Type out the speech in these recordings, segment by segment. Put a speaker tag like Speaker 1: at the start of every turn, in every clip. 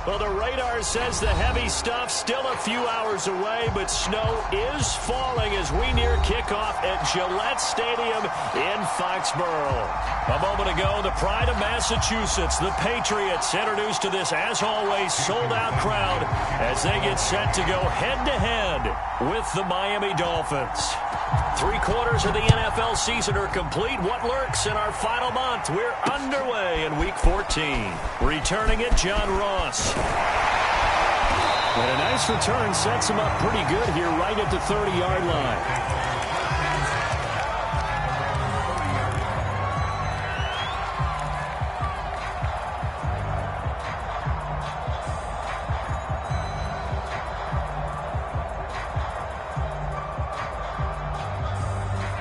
Speaker 1: Well, the radar says the heavy stuff still a few hours away, but snow is falling as we near kickoff at Gillette Stadium in Foxborough. A moment ago, the pride of Massachusetts, the Patriots, introduced to this, as always, sold-out crowd as they get set to go head-to-head with the Miami Dolphins. 3/4 of the NFL season are complete. What lurks in our final month? We're underway in Week 14. Returning it, John Ross. And a nice return sets him up pretty good here right at the 30-yard line.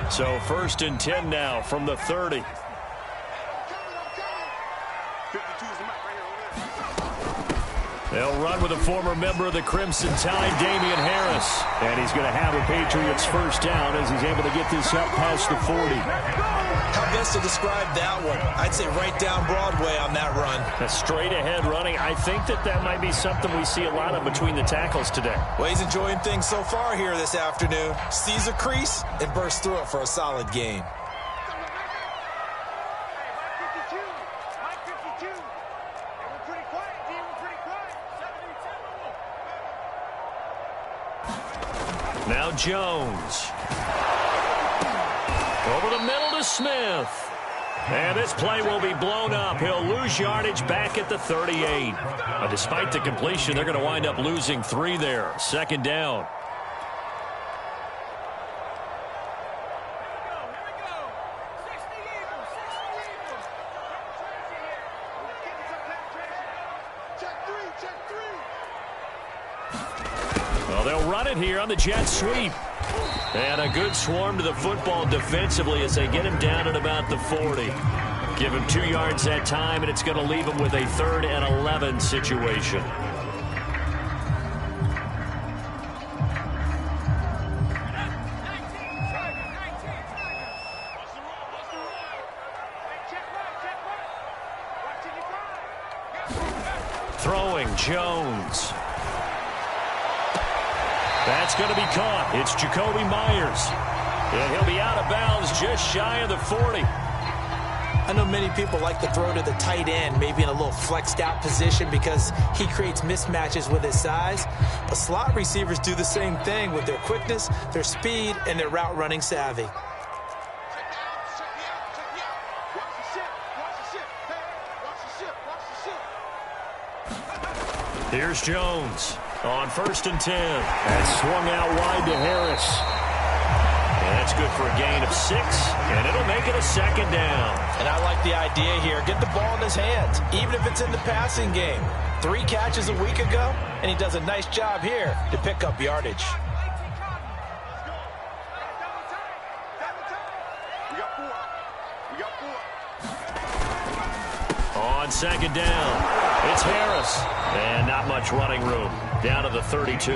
Speaker 1: So 1st and 10 now from the 30. They'll run with a former member of the Crimson Tide, Damian Harris. And he's going to have a Patriots first down as he's able to get this up past the 40.
Speaker 2: How best to describe that one? I'd say right down Broadway on that run.
Speaker 1: A straight ahead running. I think that might be something we see a lot of between the tackles today.
Speaker 2: Well, he's enjoying things so far here this afternoon. Sees a crease and bursts through it for a solid gain.
Speaker 1: Now Jones. Over the middle to Smith. And this play will be blown up. He'll lose yardage back at the 38. Despite the completion, they're going to wind up losing 3 there. 2nd down. Well, they'll run it here on the jet sweep. And a good swarm to the football defensively as they get him down at about the 40. Give him 2 yards that time, and it's going to leave him with a 3rd and 11 situation. Throwing, Jones. That's going to be caught. It's Jacoby Myers. And he'll be out of bounds just shy of the 40.
Speaker 2: I know many people like to throw to the tight end, maybe in a little flexed out position because he creates mismatches with his size. But slot receivers do the same thing with their quickness, their speed, and their route running savvy.
Speaker 1: Here's Jones on 1st and 10. That's swung out wide to Harris. And that's good for a gain of 6, and it'll make it a 2nd down.
Speaker 2: And I like the idea here. Get the ball in his hands, even if it's in the passing game. 3 catches a week ago, and he does a nice job here to pick up yardage.
Speaker 1: On 2nd down, it's Harris. And not much running room. Down to the 32.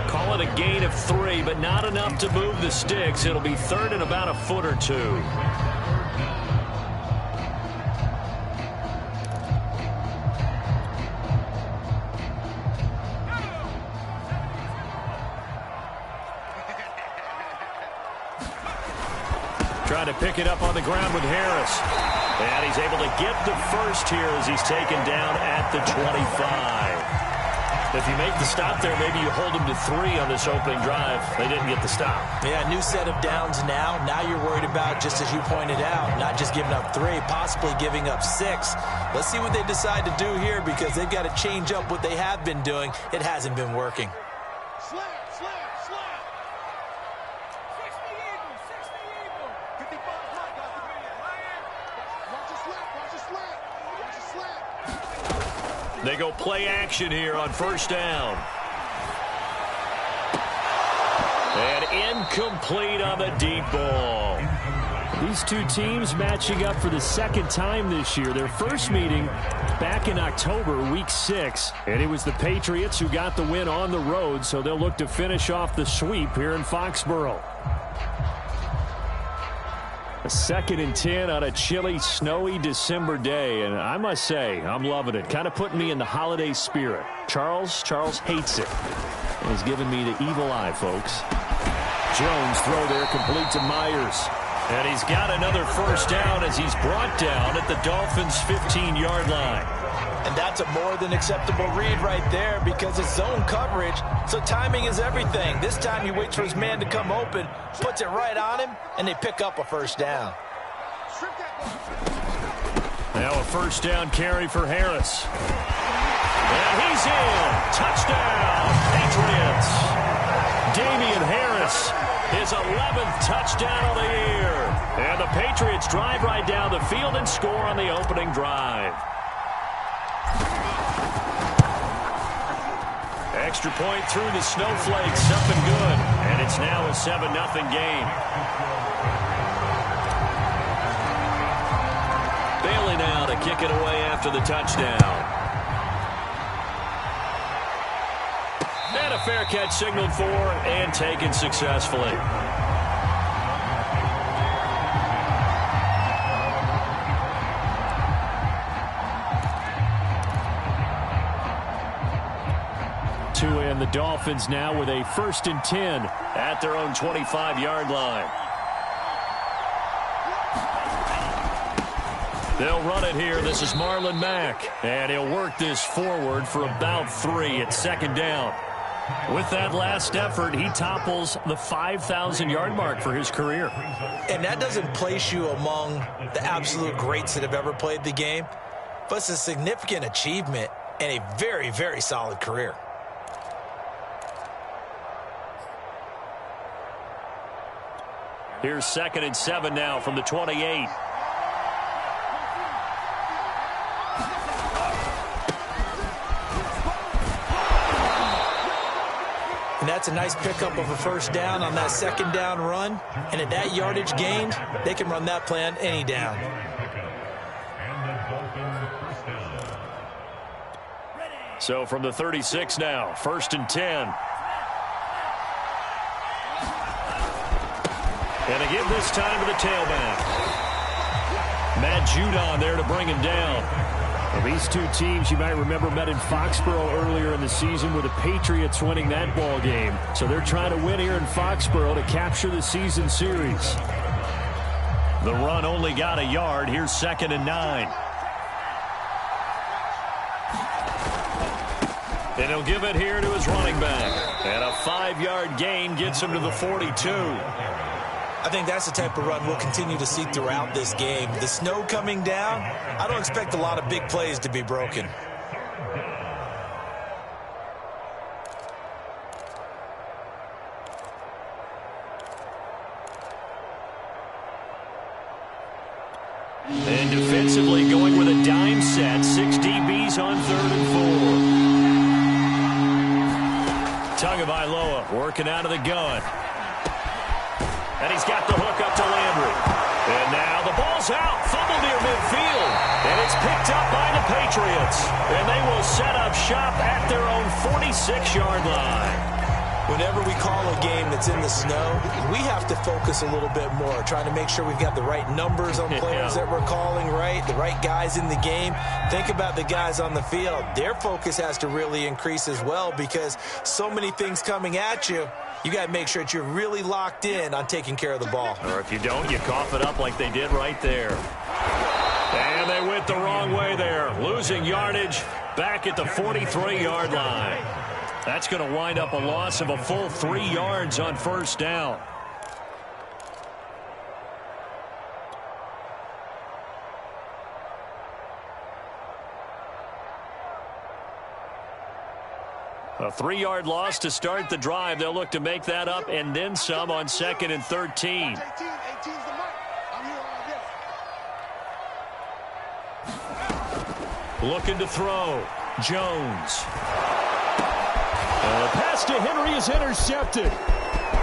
Speaker 1: Call it a gain of 3, but not enough to move the sticks. It'll be 3rd and about a foot or 2. Trying to pick it up on the ground with Harris. And he's able to get the first here as he's taken down at the 25. If you make the stop there, maybe you hold him to 3 on this opening drive. They didn't get the stop.
Speaker 2: Yeah, new set of downs now. Now you're worried about, just as you pointed out, not just giving up 3, possibly giving up 6. Let's see what they decide to do here because they've got to change up what they have been doing. It hasn't been working.
Speaker 1: They go play action here on 1st down. And incomplete on the deep ball.
Speaker 3: These two teams matching up for the 2nd time this year. Their first meeting back in October, Week 6. And it was the Patriots who got the win on the road, so they'll look to finish off the sweep here in Foxborough. A 2nd and 10 on a chilly, snowy December day, and I must say, I'm loving it. Kind of putting me in the holiday spirit. Charles hates it. And he's giving me the evil eye, folks. Jones throw there complete to Myers. And he's got another first down as he's brought down at the Dolphins' 15-yard line.
Speaker 2: And that's a more than acceptable read right there because it's zone coverage, so timing is everything. This time he waits for his man to come open, puts it right on him, and they pick up a first down.
Speaker 3: Now a first down carry for Harris. And he's in. Touchdown, Patriots. Damian Harris, his 11th touchdown of the year. And the Patriots drive right down the field and score on the opening drive. Extra point through the snowflakes, something good. And it's now a 7-0 game. Bailey now to kick it away after the touchdown. And a fair catch signaled for and taken successfully. And the Dolphins now with a 1st and 10 at their own 25-yard line. They'll run it here. This is Marlon Mack. And he'll work this forward for about 3 at 2nd down. With that last effort, he topples the 5,000-yard mark for his career.
Speaker 2: And that doesn't place you among the absolute greats that have ever played the game, but it's a significant achievement and a very, very solid career.
Speaker 3: Here's 2nd and 7 now from the 28.
Speaker 2: And that's a nice pickup of a first down on that 2nd down run. And at that yardage gained, they can run that play on any down.
Speaker 3: So from the 36 now, 1st and 10. And again this time to the tailback. Matt Judon there to bring him down. Well, these two teams, you might remember, met in Foxborough earlier in the season with the Patriots winning that ball game. So they're trying to win here in Foxborough to capture the season series. The run only got a yard. Here's 2nd and 9. And he'll give it here to his running back. And a 5-yard gain gets him to the 42.
Speaker 2: I think that's the type of run we'll continue to see throughout this game. The snow coming down, I don't expect a lot of big plays to be broken.
Speaker 3: And defensively going with a dime set, 6 DBs on 3rd and 4. Tagovailoa working out of the gun. And he's got the hook up to Landry. And now the ball's out. Fumble near midfield. And it's picked up by the Patriots. And they will set up shop at their own 46-yard line.
Speaker 2: Whenever we call a game that's in the snow, we have to focus a little bit more, trying to make sure we've got the right numbers on players that we're calling right, the right guys in the game. Think about the guys on the field. Their focus has to really increase as well because so many things coming at you. You got to make sure that you're really locked in on taking care of the ball.
Speaker 3: Or if you don't, you cough it up like they did right there. And they went the wrong way there, losing yardage back at the 43-yard line. That's going to wind up a loss of a full 3 yards on 1st down. A 3-yard loss to start the drive. They'll look to make that up and then some on 2nd and 13. Looking to throw. Jones. The pass to Henry is intercepted.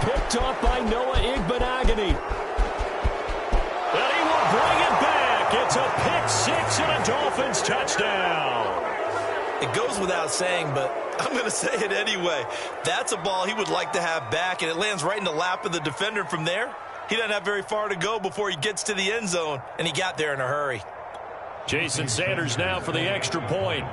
Speaker 3: Picked off by Noah Igbenogany. And he will bring it back. It's a pick 6 and a Dolphins touchdown.
Speaker 2: It goes without saying, but I'm going to say it anyway. That's a ball he would like to have back, and it lands right in the lap of the defender from there. He doesn't have very far to go before he gets to the end zone, and he got there in a hurry.
Speaker 1: Jason Sanders now for the extra point.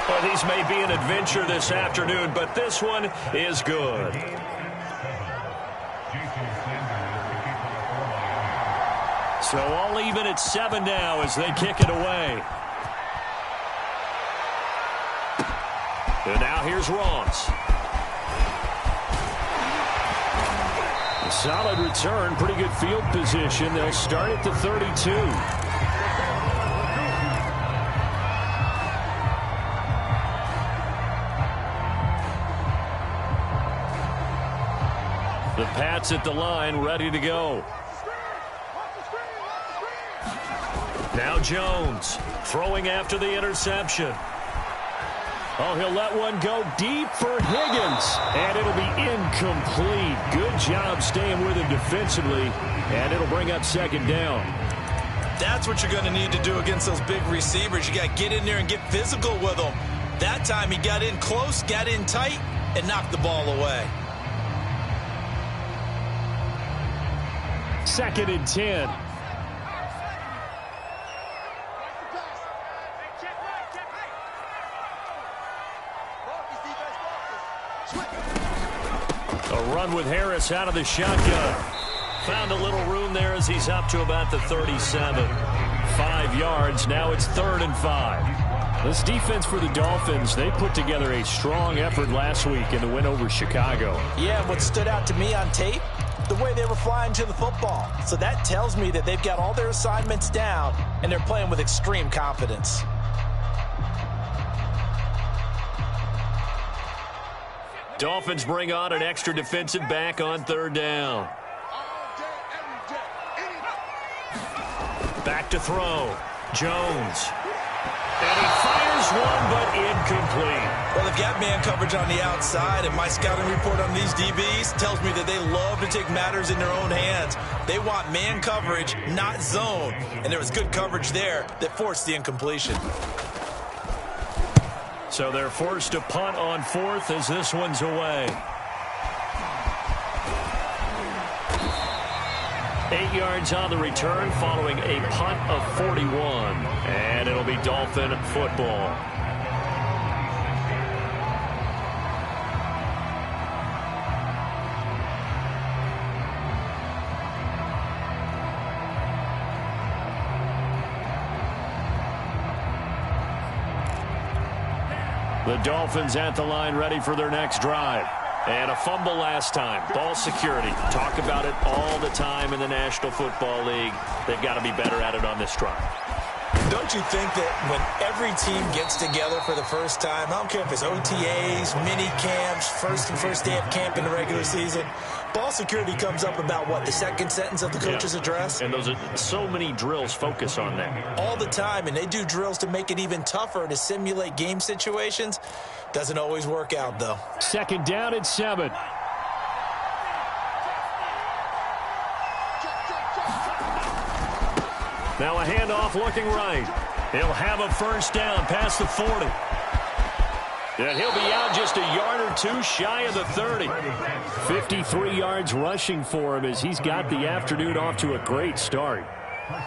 Speaker 1: Well, these may be an adventure this afternoon, but this one is good. So all even at 7 now as they kick it away. And now here's Ross. A solid return, pretty good field position. They'll start at the 32. The Pats at the line, ready to go. Now Jones throwing after the interception. Oh, he'll let one go deep for Higgins. And it'll be incomplete. Good job staying with him defensively. And it'll bring up second down.
Speaker 2: That's what you're going to need to do against those big receivers. You got to get in there and get physical with them. That time he got in close, got in tight, and knocked the ball away.
Speaker 3: 2nd and 10.
Speaker 1: A run with Harris out of the shotgun. Found a little room there as he's up to about the 37. 5 yards. Now it's 3rd and 5. This defense for the Dolphins, they put together a strong effort last week in the win over Chicago.
Speaker 2: Yeah, what stood out to me on tape, the way they were flying to the football. So that tells me that they've got all their assignments down, and they're playing with extreme confidence.
Speaker 1: Dolphins bring on an extra defensive back on 3rd down. Back to throw. Jones. And he fires one, but incomplete.
Speaker 2: Well, they've got man coverage on the outside, and my scouting report on these DBs tells me that they love to take matters in their own hands. They want man coverage, not zone. And there was good coverage there that forced the incompletion.
Speaker 1: So they're forced to punt on 4th as this one's away. 8 yards on the return following a punt of 41. And it'll be Dolphin football. The Dolphins at the line ready for their next drive. And a fumble last time. Ball security. Talk about it all the time in the National Football League. They've got to be better at it on this drive.
Speaker 2: Don't you think that when every team gets together for the first time, I don't care if it's OTAs, mini camps, first day of camp in the regular season, ball security comes up about, what, the second sentence of the coach's address?
Speaker 1: And those are so many drills focus on that.
Speaker 2: All the time, and they do drills to make it even tougher to simulate game situations. Doesn't always work out, though.
Speaker 3: 2nd down and 7.
Speaker 1: Now a handoff looking right. He'll have a first down past the 40. And he'll be out just a yard or two shy of the 30.
Speaker 3: 53 yards rushing for him as he's got the afternoon off to a great start.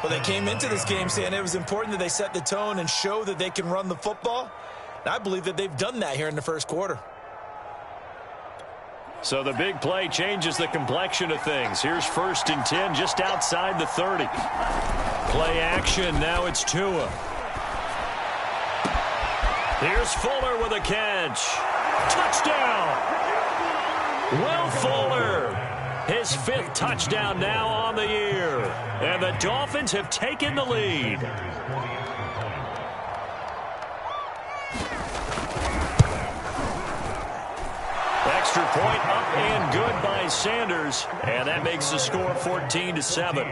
Speaker 2: Well, they came into this game saying it was important that they set the tone and show that they can run the football. And I believe that they've done that here in the first quarter.
Speaker 1: So the big play changes the complexion of things. Here's 1st and 10 just outside the 30. Play action. Now it's Tua. Here's Fuller with a catch. Touchdown. Will Fuller. His 5th touchdown now on the year. And the Dolphins have taken the lead. Extra point up and good by Sanders. And that makes the score 14-7.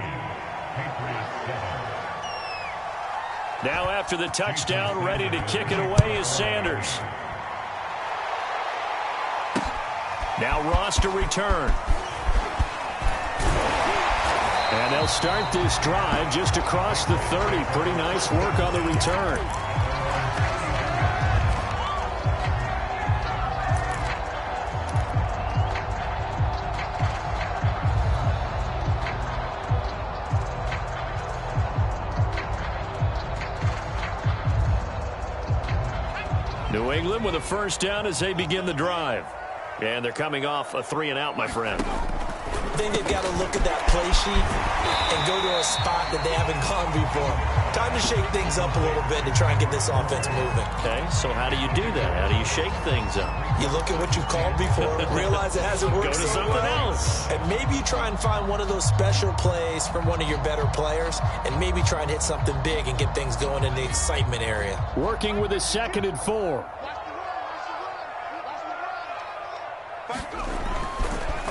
Speaker 1: Now after the touchdown, ready to kick it away is Sanders. Now Ross to return. And they'll start this drive just across the 30. Pretty nice work on the return. New England with a first down as they begin the drive. And they're coming off a 3-and-out, my friend.
Speaker 2: I think they've got to look at that play sheet and go to a spot that they haven't gone before. Time to shake things up a little bit to try and get this offense moving.
Speaker 1: Okay, so how do you do that? How do you shake things up?
Speaker 2: You look at what you've called before, realize it hasn't worked
Speaker 1: Go to
Speaker 2: so
Speaker 1: something
Speaker 2: well,
Speaker 1: else.
Speaker 2: and maybe you try and find one of those special plays from one of your better players, and maybe try and hit something big and get things going in the excitement area.
Speaker 1: Working with a 2nd and 4.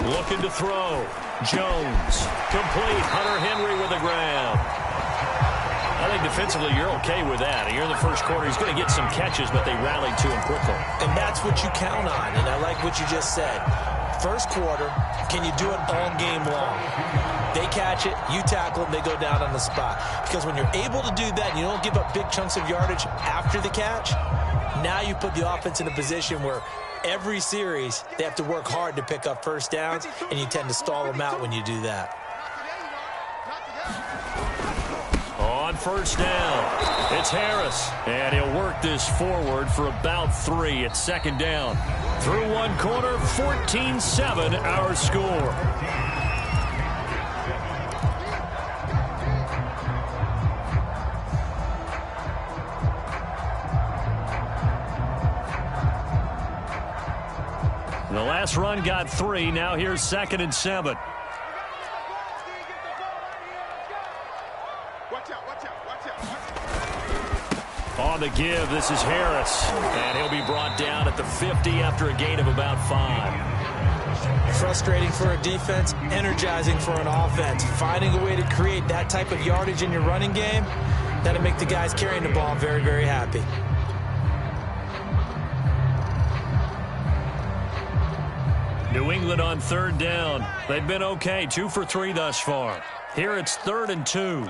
Speaker 1: Looking to throw. Jones. Complete. Hunter Henry with a grab. I think defensively you're okay with that. Here in the first quarter, he's going to get some catches, but they rallied to him quickly.
Speaker 2: And that's what you count on, and I like what you just said. First quarter, can you do it all game long? They catch it, you tackle them, they go down on the spot. Because when you're able to do that and you don't give up big chunks of yardage after the catch, now you put the offense in a position where every series they have to work hard to pick up first downs, and you tend to stall them out when you do that.
Speaker 1: On first down, it's Harris. And he'll work this forward for about 3 at 2nd down. Through one quarter, 14-7 our score. The last run got 3. Now here's 2nd and 7. On the give, this is Harris. And he'll be brought down at the 50 after a gain of about 5.
Speaker 2: Frustrating for a defense, energizing for an offense. Finding a way to create that type of yardage in your running game, that'll make the guys carrying the ball very, very happy.
Speaker 1: New England on 3rd down. They've been okay, 2 for 3 thus far. Here it's 3rd and 2.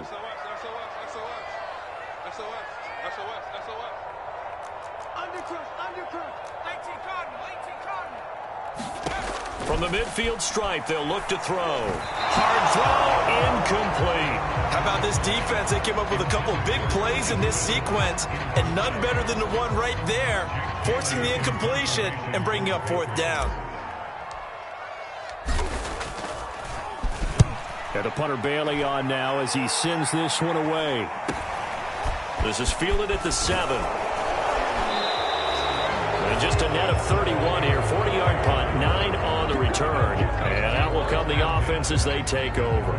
Speaker 1: From the midfield stripe, they'll look to throw. Hard throw, incomplete.
Speaker 2: How about this defense? They came up with a couple of big plays in this sequence, and none better than the one right there, forcing the incompletion and bringing up 4th down.
Speaker 1: And the punter Bailey on now as he sends this one away. This is fielded at the 7. And just a net of 31 here. 40-yard punt, 9 on the return. And out will come the offense as they take over.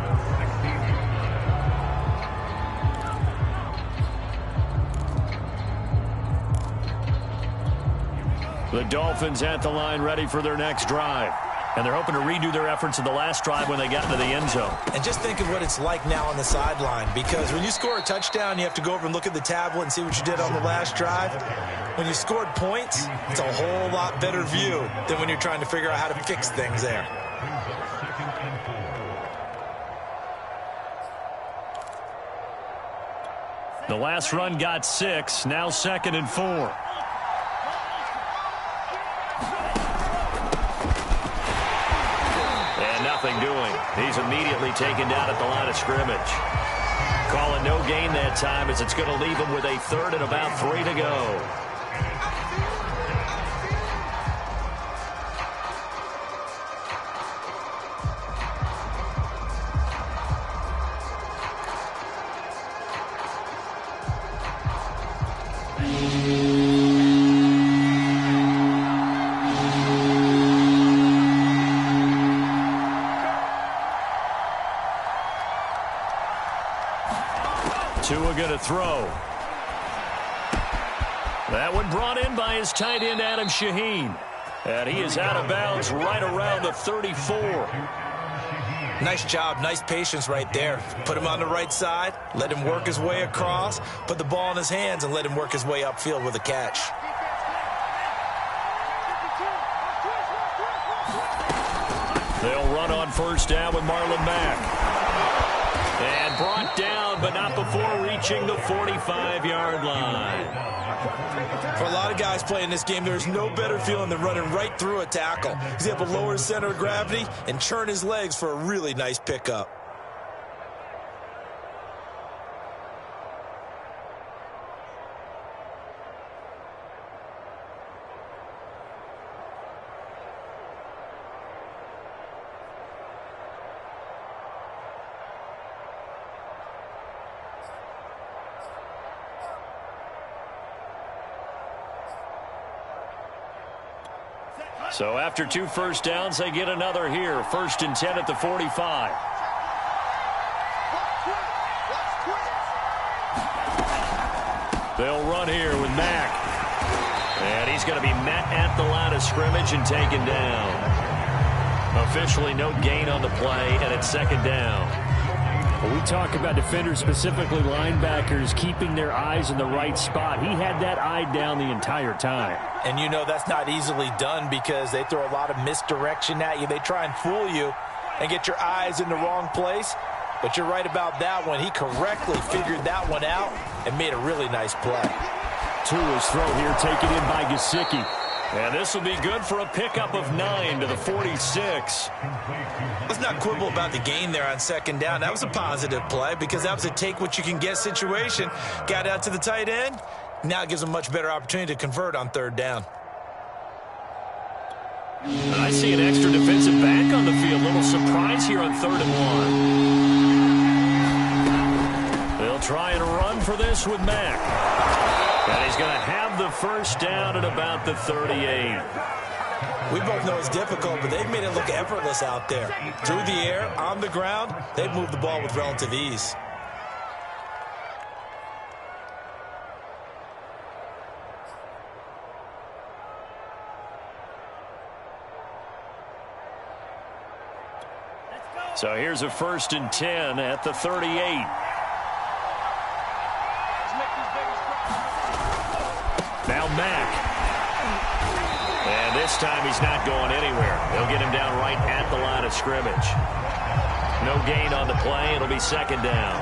Speaker 1: The Dolphins at the line ready for their next drive. And they're hoping to redo their efforts in the last drive when they got into the end zone.
Speaker 2: And just think of what it's like now on the sideline, because when you score a touchdown, you have to go over and look at the tablet and see what you did on the last drive. When you scored points, it's a whole lot better view than when you're trying to figure out how to fix things there.
Speaker 1: The last run got 6, now 2nd and 4. Nothing doing. He's immediately taken down at the line of scrimmage. Calling no gain that time as it's going to leave him with a 3rd and about 3 to go. Tua going to throw. That one brought in by his tight end, Adam Shaheen. And he is out of bounds right around the 34.
Speaker 2: Nice job, nice patience right there. Put him on the right side, let him work his way across, put the ball in his hands, and let him work his way upfield with a catch.
Speaker 1: They'll run on first down with Marlon Mack. And brought down, but not before reaching the 45-yard line.
Speaker 2: For a lot of guys playing this game, there's no better feeling than running right through a tackle. He's able to lower his center of gravity and churn his legs for a really nice pickup.
Speaker 1: So after 2 first downs, they get another here. 1st and 10 at the 45. They'll run here with Mack. And he's going to be met at the line of scrimmage and taken down. Officially no gain on the play, and it's 2nd down.
Speaker 3: Well, we talk about defenders, specifically linebackers, keeping their eyes in the right spot. He had that eye down the entire time.
Speaker 2: And you know that's not easily done because they throw a lot of misdirection at you. They try and fool you and get your eyes in the wrong place. But you're right about that one. He correctly figured that one out and made a really nice play.
Speaker 3: Tua's throw here taken in by Gesicki.
Speaker 1: And this will be good for a pickup of 9 to the 46.
Speaker 2: Let's not quibble about the gain there on 2nd down. That was a positive play because that was a take-what-you-can-get situation. Got out to the tight end. Now it gives them a much better opportunity to convert on 3rd down.
Speaker 1: I see an extra defensive back on the field. Little surprise here on 3rd and 1. They'll try and run for this with Mack. And he's going to have the 1st down at about the 38.
Speaker 2: We both know it's difficult, but they've made it look effortless out there. Through the air, on the ground, they've moved the ball with relative ease.
Speaker 1: So here's a 1st and 10 at the 38. Now Mack. And this time he's not going anywhere. They'll get him down right at the line of scrimmage. No gain on the play. It'll be 2nd down.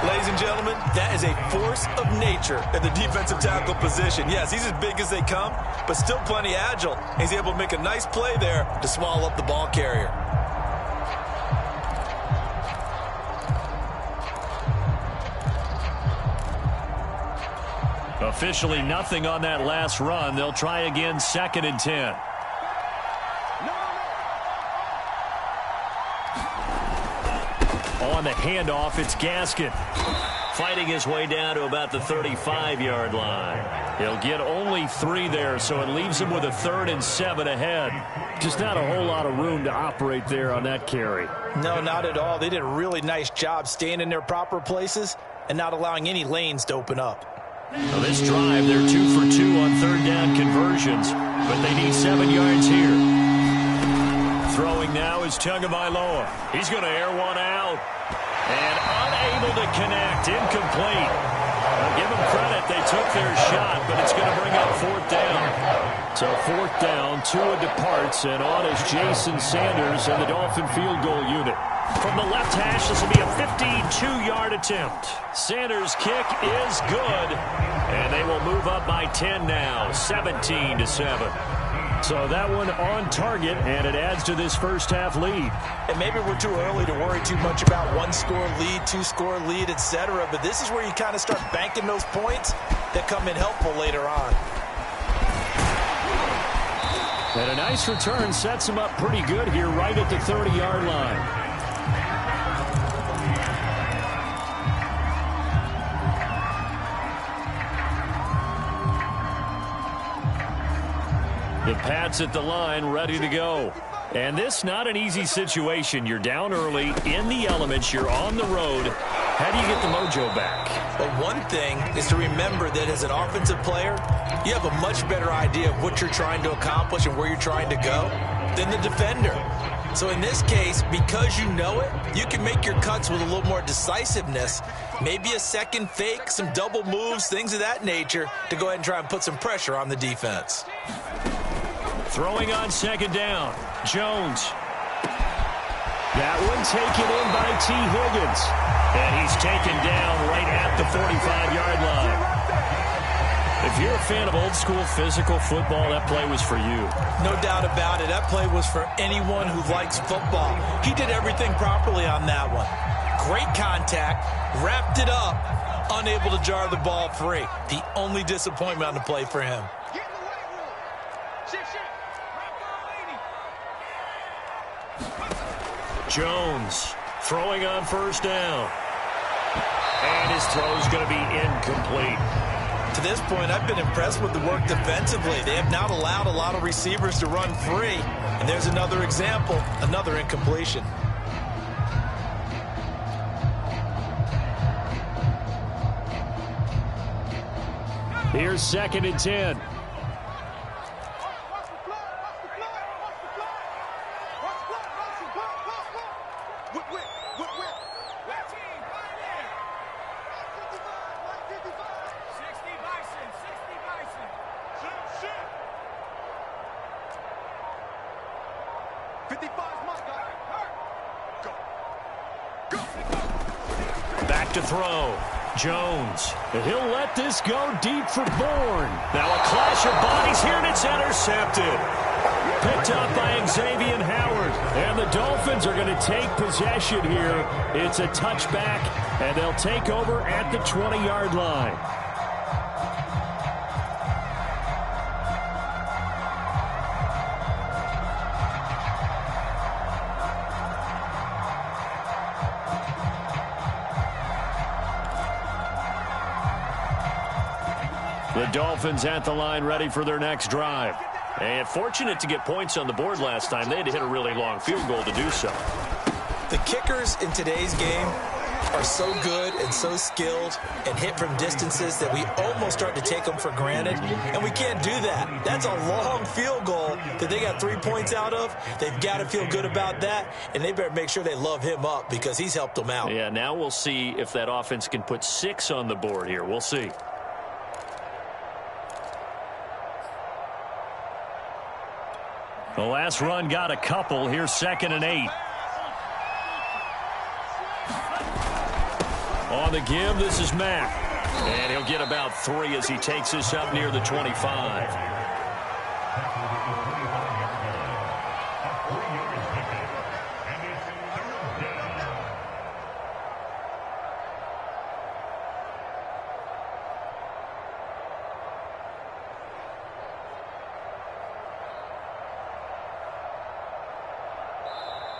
Speaker 2: Ladies and gentlemen, that is a force of nature at the defensive tackle position. Yes, he's as big as they come, but still plenty agile. He's able to make a nice play there to swallow up the ball carrier.
Speaker 1: Officially nothing on that last run. They'll try again, 2nd and 10. On the handoff, it's Gaskin. Fighting his way down to about the 35-yard line. He'll get only 3 there, so it leaves him with a 3rd and 7 ahead.
Speaker 3: Just not a whole lot of room to operate there on that carry.
Speaker 2: No, not at all. They did a really nice job staying in their proper places and not allowing any lanes to open up.
Speaker 1: Well, this drive, they're 2 for 2 on 3rd down conversions, but they need 7 yards here. Throwing now is Tagovailoa. He's going to air one out. And unable to connect, incomplete. I'll give them credit, they took their shot, but it's going to bring up 4th down. So 4th down, Tua departs, and on is Jason Sanders and the Dolphin field goal unit. From the left hash, this will be a 52-yard attempt. Sanders' kick is good, and they will move up by 10 now, 17-7. So that one on target, and it adds to this first half lead.
Speaker 2: And maybe we're too early to worry too much about 1-score lead, 2-score lead, etc. But this is where you kind of start banking those points that come in helpful later on.
Speaker 3: And a nice return sets him up pretty good here right at the 30-yard line.
Speaker 1: The Pats at the line, ready to go. And this not an easy situation. You're down early, in the elements, you're on the road. How do you get the mojo back?
Speaker 2: Well, one thing is to remember that as an offensive player, you have a much better idea of what you're trying to accomplish and where you're trying to go than the defender. So in this case, because you know it, you can make your cuts with a little more decisiveness. Maybe a second fake, some double moves, things of that nature to go ahead and try and put some pressure on the defense.
Speaker 1: Throwing on 2nd down, Jones. That one taken in by T. Higgins. And he's taken down right at the 45-yard line. If you're a fan of old-school physical football, that play was for you.
Speaker 2: No doubt about it. That play was for anyone who likes football. He did everything properly on that one. Great contact, wrapped it up, unable to jar the ball free. The only disappointment on the play for him.
Speaker 1: Jones throwing on 1st down. And his throw is going to be incomplete.
Speaker 2: To this point, I've been impressed with the work defensively. They have not allowed a lot of receivers to run free. And there's another example, another incompletion.
Speaker 3: Here's 2nd and 10.
Speaker 1: Back to throw. Jones. He'll let this go deep for Bourne. Now a clash of bodies here, and it's intercepted. Picked up by Xavier Howard. And the Dolphins are going to take possession here. It's a touchback, and they'll take over at the 20-yard line. The Dolphins at the line ready for their next drive. And fortunate to get points on the board last time. They had to hit a really long field goal to do so.
Speaker 2: The kickers in today's game are so good and so skilled and hit from distances that we almost start to take them for granted. And we can't do that. That's a long field goal that they got 3 points out of. They've got to feel good about that. And they better make sure they love him up because he's helped them out.
Speaker 1: Yeah, now we'll see if that offense can put 6 on the board here. We'll see. The last run got a couple. Here's 2nd and 8. On the give, this is Mack. And he'll get about 3 as he takes this up near the 25.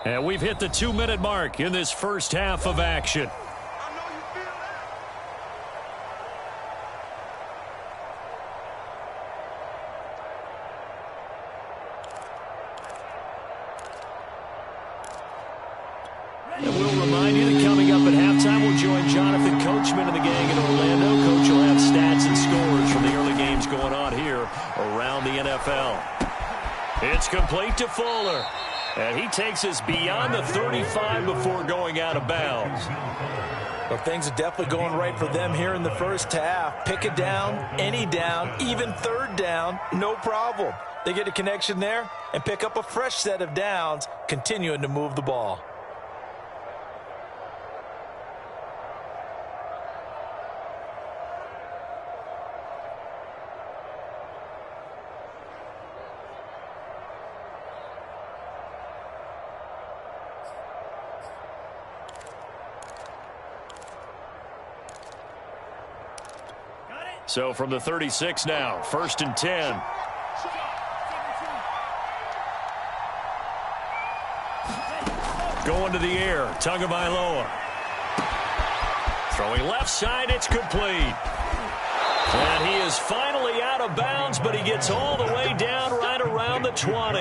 Speaker 1: And we've hit the 2-minute mark in this first half of action. And we'll remind you that coming up at halftime, we'll join Jonathan Coachman and the gang in Orlando. Coach will have stats and scores from the early games going on here around the NFL. It's complete to Fuller. And he takes us beyond the 35 before going out of bounds.
Speaker 2: Well, things are definitely going right for them here in the first half. Pick it down, any down, even third down, no problem. They get a connection there and pick up a fresh set of downs, continuing to move the ball.
Speaker 1: So from the 36 now, 1st and 10. Going to the air, Tagovailoa. Throwing left side, it's complete. And he is finally out of bounds, but he gets all the way down right around the 20.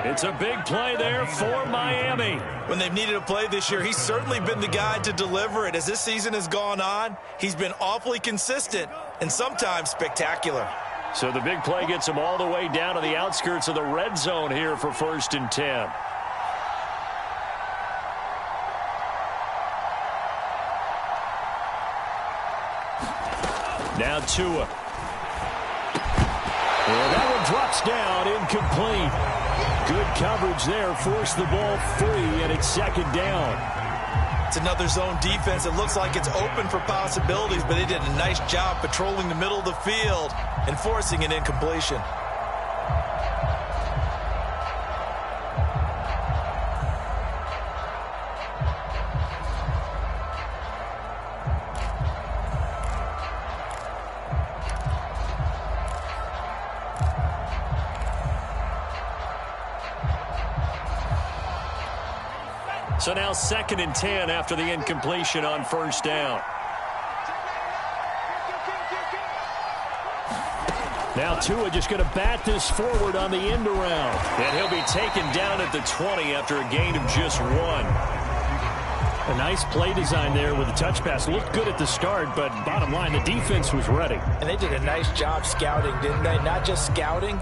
Speaker 1: It's a big play there for Miami.
Speaker 2: When they've needed a play this year, he's certainly been the guy to deliver it. As this season has gone on, he's been awfully consistent and sometimes spectacular.
Speaker 1: So the big play gets him all the way down to the outskirts of the red zone here for 1st and 10. Now Tua. And that one drops down, incomplete. Good coverage there, forced the ball free, and it's 2nd down.
Speaker 2: It's another zone defense. It looks like it's open for possibilities, but they did a nice job patrolling the middle of the field and forcing an incompletion.
Speaker 1: So now 2nd and 10 after the incompletion on 1st down.
Speaker 3: Now Tua just going to bat this forward on the end around.
Speaker 1: And he'll be taken down at the 20 after a gain of just 1.
Speaker 3: A nice play design there with a touch pass. Looked good at the start, but bottom line, the defense was ready.
Speaker 2: And they did a nice job scouting, didn't they? Not just scouting,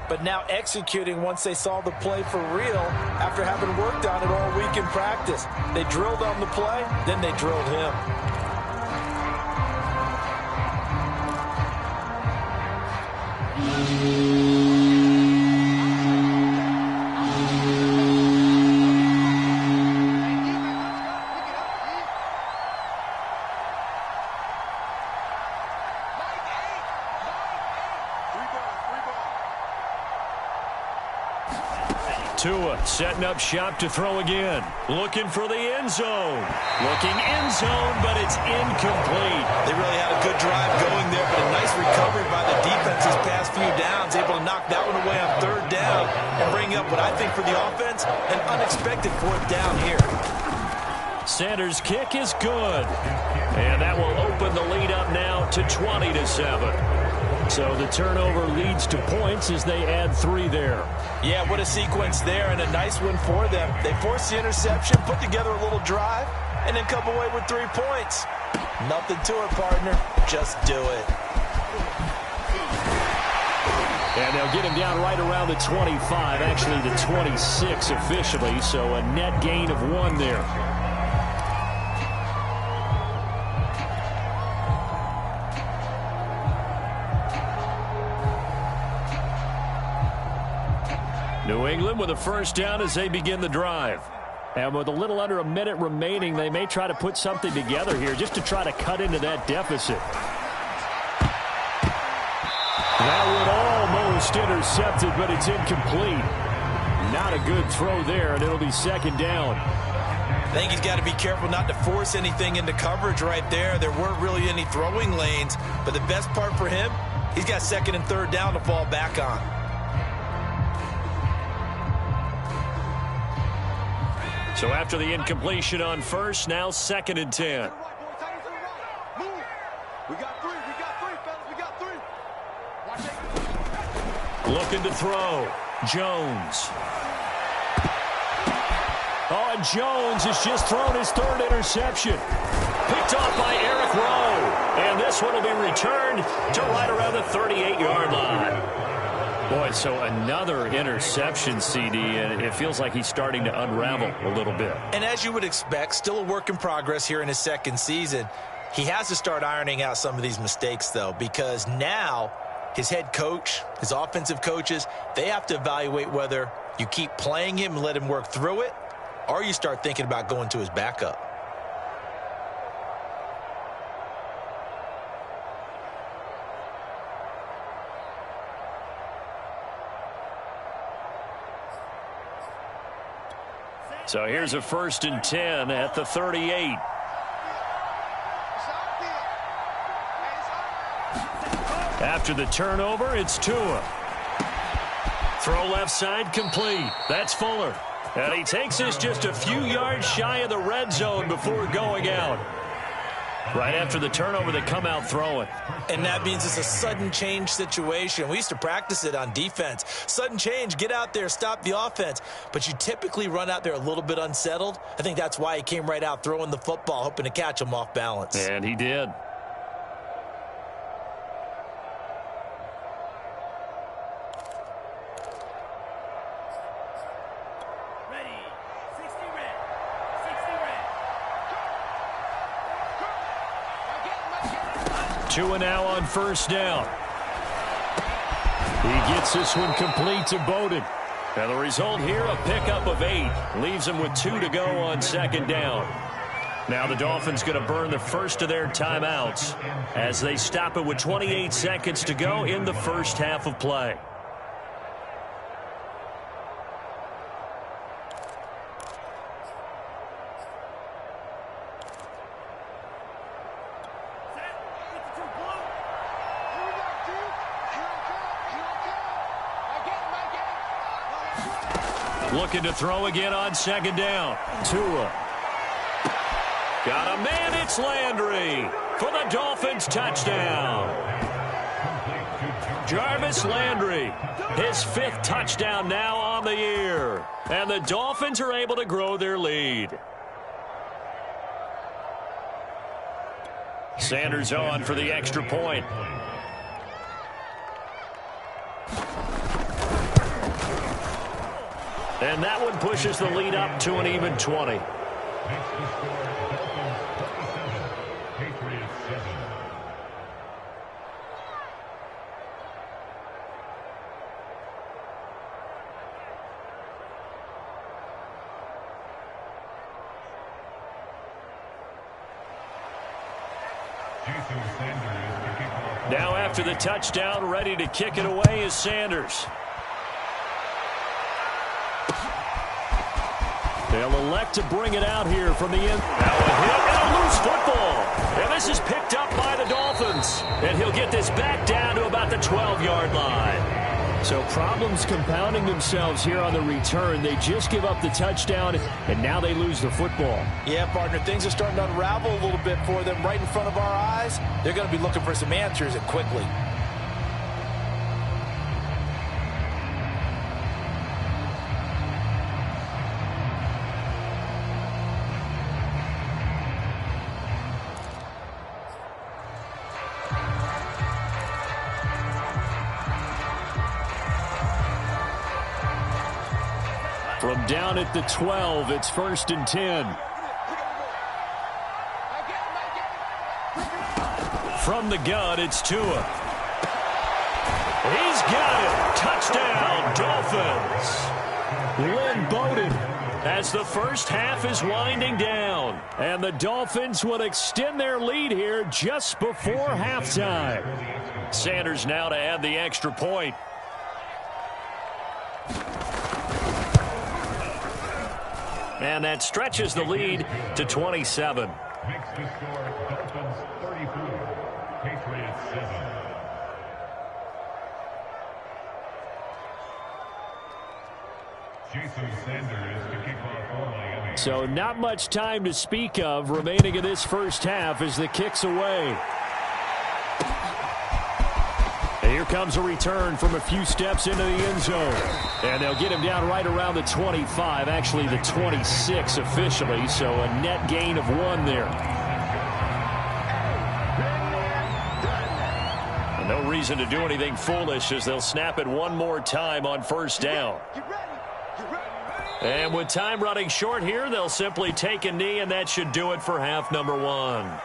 Speaker 2: but now executing once they saw the play for real after having worked on it all week in practice. They drilled on the play, then they drilled him.
Speaker 1: Tua setting up shop to throw again. Looking for the end zone. Looking end zone, but it's incomplete.
Speaker 2: They really had a good drive going there, but a nice recovery by the defense these past few downs, able to knock that one away on 3rd down and bring up what I think for the offense, an unexpected 4th down here.
Speaker 1: Sanders' kick is good. And that will open the lead up now to 20-7. So the turnover leads to points as they add 3 there.
Speaker 2: Yeah, what a sequence there, and a nice one for them. They forced the interception, put together a little drive, and then come away with 3 points. Nothing to it, partner. Just do it.
Speaker 3: And they'll get him down right around the 25, actually the 26 officially, so a net gain of 1 there. New England with a first down as they begin the drive. And with a little under a minute remaining, they may try to put something together here just to try to cut into that deficit. That one almost intercepted, but it's incomplete. Not a good throw there, and it'll be 2nd down.
Speaker 2: I think he's got to be careful not to force anything into coverage right there. There weren't really any throwing lanes, but the best part for him, he's got 2nd and 3rd down to fall back on.
Speaker 1: So after the incompletion on first, now 2nd and 10.
Speaker 4: We got 3, fellas. We got 3.
Speaker 1: Looking to throw. Jones. Oh, and Jones has just thrown his 3rd interception. Picked off by Eric Rowe. And this one will be returned to right around the 38-yard line. Boy, so another interception, CD, and it feels like he's starting to unravel a little bit.
Speaker 2: And as you would expect, still a work in progress here in his 2nd season. He has to start ironing out some of these mistakes, though, because now his head coach, his offensive coaches, they have to evaluate whether you keep playing him and let him work through it, or you start thinking about going to his backup.
Speaker 1: So here's a 1st and 10 at the 38. After the turnover, it's Tua. Throw left side, complete. That's Fuller. And he takes us just a few yards shy of the red zone before going out. Right after the turnover, they come out throwing.
Speaker 2: And that means it's a sudden change situation. We used to practice it on defense. Sudden change, get out there, stop the offense. But you typically run out there a little bit unsettled. I think that's why he came right out throwing the football, hoping to catch him off balance.
Speaker 1: And he did. Tua now on first down. He gets this one complete to Bowden. And the result here, a pickup of 8. Leaves him with 2 to go on 2nd down. Now the Dolphins going to burn the first of their timeouts as they stop it with 28 seconds to go in the first half of play. Looking to throw again on 2nd down. Tua. Got a man, it's Landry for the Dolphins touchdown. Jarvis Jarvis Landry. His 5th touchdown now on the year. And the Dolphins are able to grow their lead. Sanders on for the extra point. And that one pushes the lead up to an even 20. Now after the touchdown, ready to kick it away is Sanders. They'll elect to bring it out here from the end. Now a hit and a loose football. And this is picked up by the Dolphins. And he'll get this back down to about the 12-yard line. So problems compounding themselves here on the return. They just give up the touchdown, and now they lose the football.
Speaker 2: Yeah, partner, things are starting to unravel a little bit for them right in front of our eyes. They're going to be looking for some answers, and quickly.
Speaker 1: From down at the 12, it's 1st and 10. From the gun, it's Tua. He's got it. Touchdown, Dolphins. Lynn Bowden as the first half is winding down. And the Dolphins will extend their lead here just before halftime. Sanders now to add the extra point. And that stretches the lead to 27.
Speaker 5: Makes the score Dolphins 34, Patriots 7. Jason Sanders to kick off early.
Speaker 1: So not much time to speak of remaining in this first half as the kick's away. And here comes a return from a few steps into the end zone. And they'll get him down right around the 25, actually the 26 officially, so a net gain of 1 there. And no reason to do anything foolish as they'll snap it one more time on first down. And with time running short here, they'll simply take a knee, and that should do it for half number 1.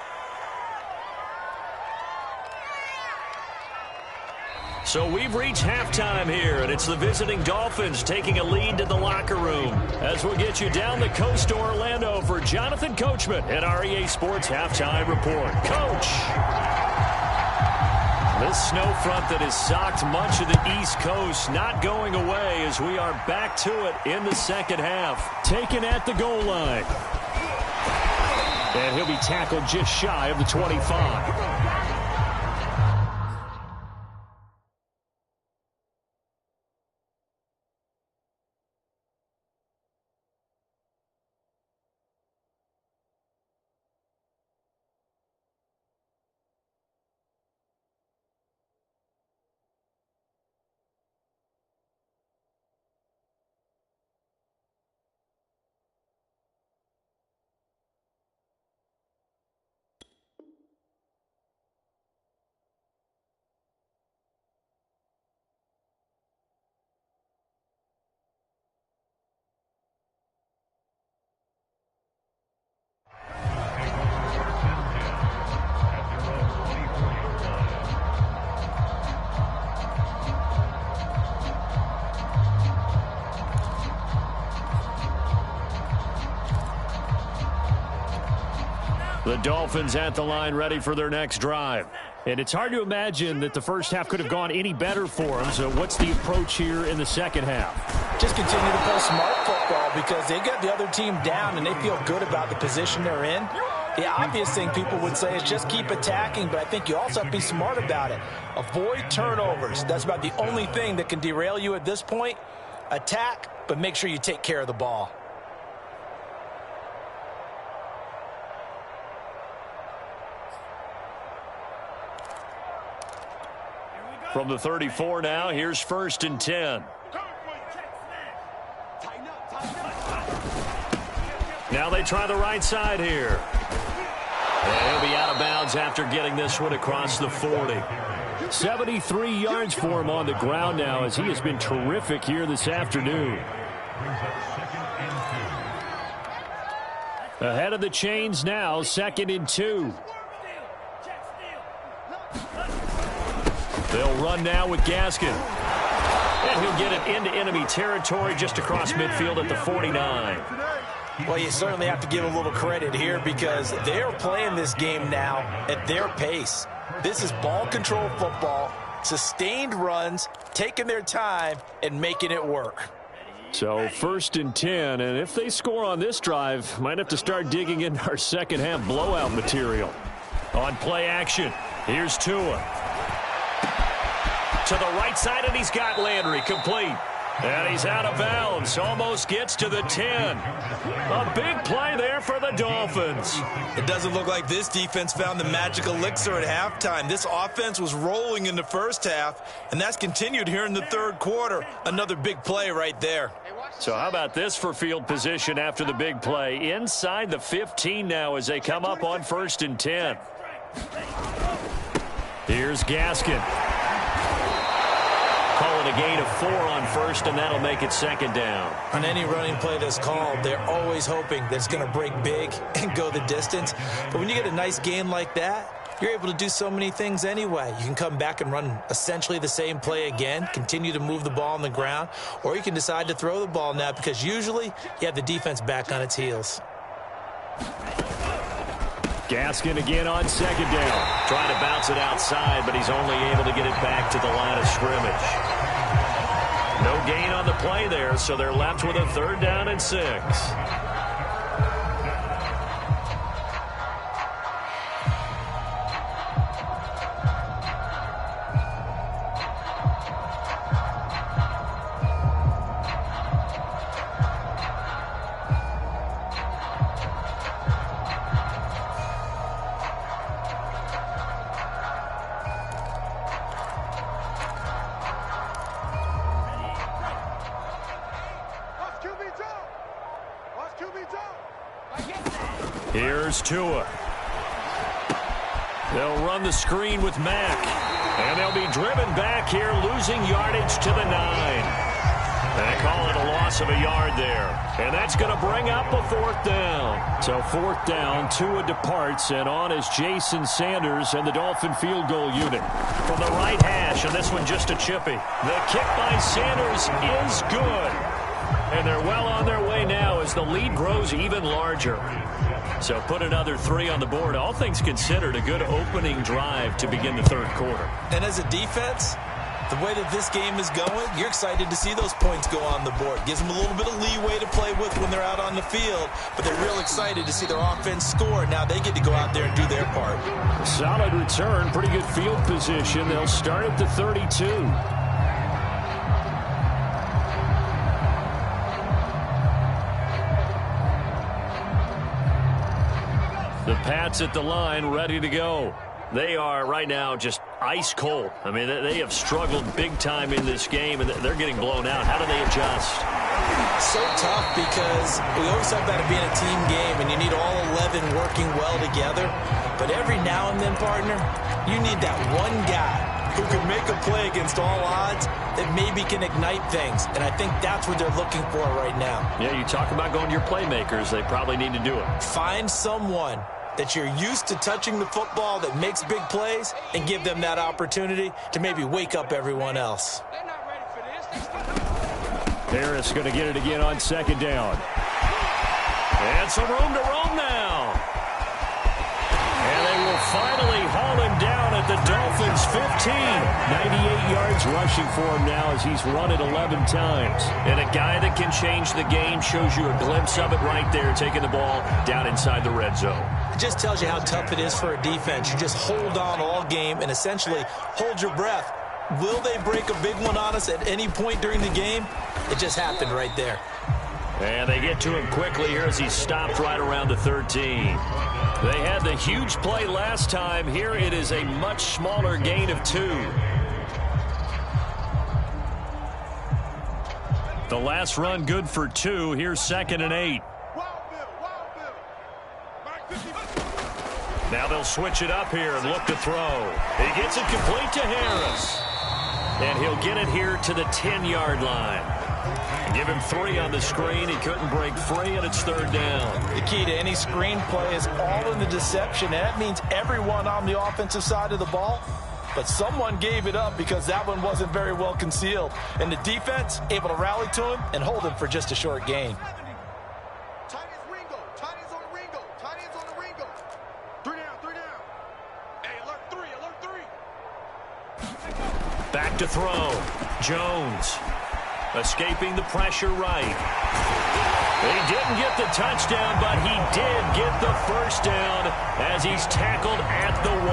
Speaker 1: So we've reached halftime here, and it's the visiting Dolphins taking a lead to the locker room. As we'll get you down the coast to Orlando for Jonathan Coachman at our EA Sports Halftime Report. Coach! This snow front that has socked much of the East Coast not going away as we are back to it in the second half. Taken at the goal line. And he'll be tackled just shy of the 25. The Dolphins at the line ready for their next drive. And it's hard to imagine that the first half could have gone any better for them. So what's the approach here in the second half?
Speaker 2: Just continue to play smart football because they got the other team down and they feel good about the position they're in. The obvious thing people would say is just keep attacking, but I think you also have to be smart about it. Avoid turnovers. That's about the only thing that can derail you at this point. Attack, but make sure you take care of the ball.
Speaker 6: Here we
Speaker 1: From the 34 now, here's 1st and 10. Now they try the right side here. And he'll be out of bounds after getting this one across the 40.
Speaker 3: 73 yards for him on the ground now, as he has been terrific here this afternoon. Ahead of the chains now, 2nd and 2.
Speaker 1: They'll run now with Gaskin. And he'll get it into enemy territory just across midfield at the 49.
Speaker 2: Well, you certainly have to give a little credit here because they're playing this game now at their pace. This is ball control football, sustained runs, taking their time, and making it work.
Speaker 3: So 1st and 10, and if they score on this drive, might have to start digging into our second half blowout material.
Speaker 1: On play action, here's Tua. To the right side, and he's got Landry complete. And he's out of bounds, almost gets to the 10. A big play there for the Dolphins.
Speaker 2: It doesn't look like this defense found the magic elixir at halftime. This offense was rolling in the first half, and that's continued here in the third quarter. Another big play right there.
Speaker 1: So how about this for field position after the big play? Inside the 15 now as they come up on 1st and 10. Here's Gaskin. Calling a gain of 4 on 1st, and that'll make it 2nd down.
Speaker 2: On any running play that's called, they're always hoping that it's going to break big and go the distance. But when you get a nice gain like that, you're able to do so many things anyway. You can come back and run essentially the same play again, continue to move the ball on the ground, or you can decide to throw the ball now because usually you have the defense back on its heels.
Speaker 3: Gaskin again on 2nd down.
Speaker 1: Trying to bounce it outside, but he's only able to get it back to the line of scrimmage. No gain on the play there, so they're left with a 3rd down and 6. Here's Tua. They'll run the screen with Mack. And they'll be driven back here, losing yardage to the 9. They call it a loss of a yard there. And that's going to bring up a 4th down.
Speaker 3: So 4th down, Tua departs, and on is Jason Sanders and the Dolphin field goal unit.
Speaker 1: From the right hash, and this one just a chippy. The kick by Sanders is good. And they're well on their way now as the lead grows even larger. So put another 3 on the board. All things considered, a good opening drive to begin the third quarter.
Speaker 2: And as a defense, the way that this game is going, you're excited to see those points go on the board. Gives them a little bit of leeway to play with when they're out on the field, but they're real excited to see their offense score. Now they get to go out there and do their part.
Speaker 3: Solid return, pretty good field position. They'll start at the 32.
Speaker 1: The Pats at the line, ready to go. They are right now just ice cold. I mean, they have struggled big time in this game, and they're getting blown out. How do they adjust?
Speaker 2: So tough because we always talk about it being a team game, and you need all 11 working well together. But every now and then, partner, you need that one guy who can make a play against all odds that maybe can ignite things. And I think that's what they're looking for right now.
Speaker 1: Yeah, you talk about going to your playmakers. They probably need to do it.
Speaker 2: Find someone that you're used to touching the football that makes big plays and give them that opportunity to maybe wake up everyone else.
Speaker 3: Harris going to get it again on 2nd down.
Speaker 1: And some room to roam now. And they will finally haul him down at the Dolphins' 15.
Speaker 3: 98 yards rushing for him now as he's run it 11 times.
Speaker 1: And a guy that can change the game, shows you a glimpse of it right there, taking the ball down inside the red zone.
Speaker 2: It just tells you how tough it is for a defense. You just hold on all game and essentially hold your breath. Will they break a big one on us at any point during the game? It just happened right there.
Speaker 1: And they get to him quickly here as he stopped right around the 13. They had the huge play last time. Here it is a much smaller gain of 2.
Speaker 3: The last run good for 2. Here's 2nd and 8. Now they'll switch it up here and look to throw. He gets it complete to Harris. And he'll get it here to the 10-yard line. Give him 3 on the screen. He couldn't break free, and it's 3rd down.
Speaker 2: The key to any screen play is all in the deception, and that means everyone on the offensive side of the ball. But someone gave it up because that one wasn't very well concealed. And the defense able to rally to him and hold him for just a short gain.
Speaker 4: Tight ends Ringo. Tight ends on the Ringo. Tight ends on the Ringo. 3 down, 3 down. Hey, alert 3, alert 3.
Speaker 3: Back to throw. Jones escaping the pressure right. He didn't get the touchdown, but he did get the first down as he's tackled at the 1.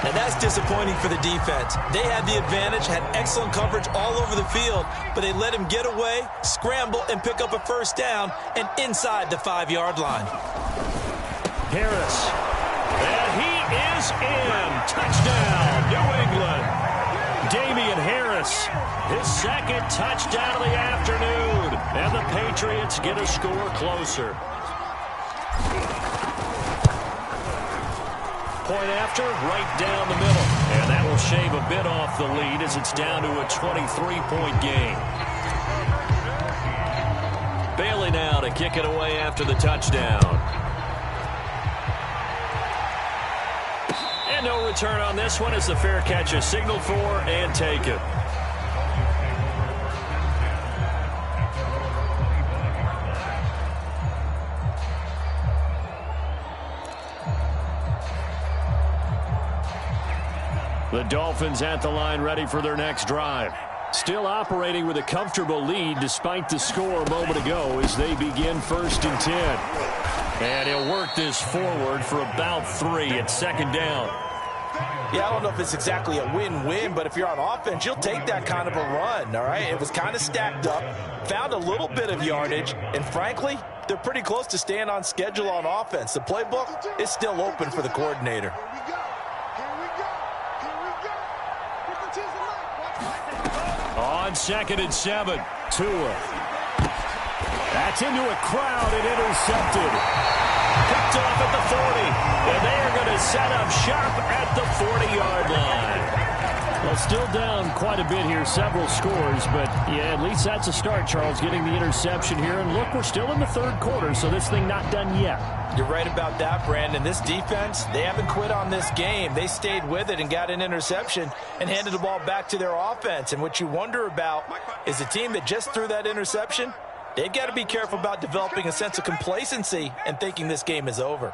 Speaker 2: And that's disappointing for the defense. They had the advantage, had excellent coverage all over the field, but they let him get away, scramble, and pick up a first down, and inside the 5-yard line.
Speaker 3: Harris. And he is in. Touchdown, New England. Damian Harris, his 2nd touchdown of the afternoon. And the Patriots get a score closer. Point after, right down the middle. And that will shave a bit off the lead as it's down to a 23-point game. Bailey now to kick it away after the touchdown. And no return on this one as the fair catch is signaled for and taken. The Dolphins at the line ready for their next drive. Still operating with a comfortable lead despite the score a moment ago as they begin 1st and 10. And he'll work this forward for about 3 at 2nd down.
Speaker 2: Yeah, I don't know if it's exactly a win-win, but if you're on offense, you'll take that kind of a run, all right? It was kind of stacked up, found a little bit of yardage, and frankly, they're pretty close to staying on schedule on offense. The playbook is still open for the coordinator.
Speaker 3: On 2nd and 7, Tua. That's into a crowd and intercepted. Picked off at the 40. And they are going to set up shop at the 40-yard line. Well, still down quite a bit here, several scores. But, yeah, at least that's a start, Charles, getting the interception here. And, look, we're still in the 3rd quarter, so this thing not done yet.
Speaker 2: You're right about that, Brandon. This defense, they haven't quit on this game. They stayed with it and got an interception and handed the ball back to their offense. And what you wonder about is the team that just threw that interception, they've got to be careful about developing a sense of complacency and thinking this game is over.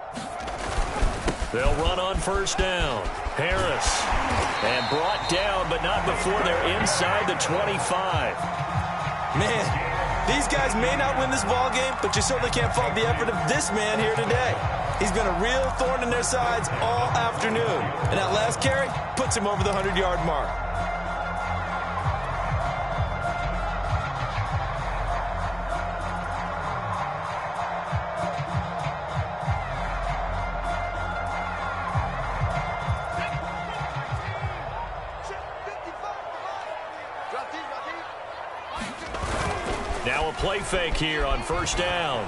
Speaker 3: They'll run on 1st down. Harris. And brought down, but not before they're inside the 25.
Speaker 2: Man. These guys may not win this ball game, but you certainly can't fault the effort of this man here today. He's been a real thorn in their sides all afternoon. And that last carry puts him over the 100-yard mark.
Speaker 3: Now a play fake here on 1st down.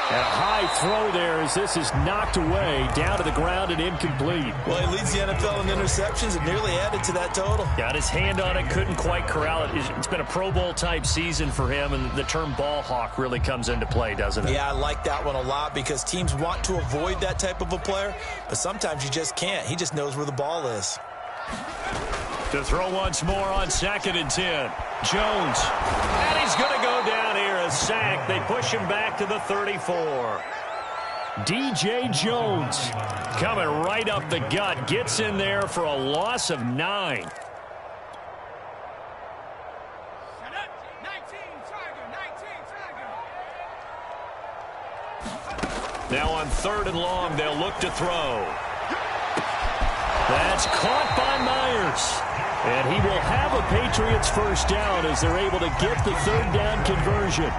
Speaker 3: And a high throw there as this is knocked away, down to the ground and incomplete.
Speaker 2: Well, he leads the NFL in interceptions and nearly added to that total.
Speaker 3: Got his hand on it, couldn't quite corral it. It's been a Pro Bowl-type season for him, and the term ball hawk really comes into play, doesn't it?
Speaker 2: Yeah, I like that one a lot because teams want to avoid that type of a player, but sometimes you just can't. He just knows where the ball is.
Speaker 3: To throw once more on 2nd and 10. Jones. And he's going to go down here, a sack. They push him back to the 34. DJ Jones coming right up the gut. Gets in there for a loss of 9. Now on 3rd and long, they'll look to throw. That's caught by Myers. And he will have a Patriots first down as they're able to get the 3rd down conversion.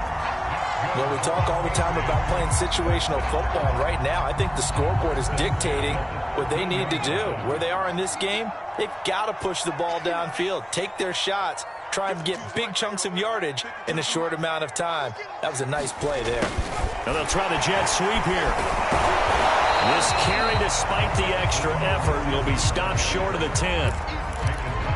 Speaker 2: Well, we talk all the time about playing situational football. Right now, I think the scoreboard is dictating what they need to do. Where they are in this game, they've got to push the ball downfield, take their shots, try and get big chunks of yardage in a short amount of time. That was a nice play there.
Speaker 3: Now they'll try the jet sweep here. This carry, despite the extra effort, will be stopped short of the 10.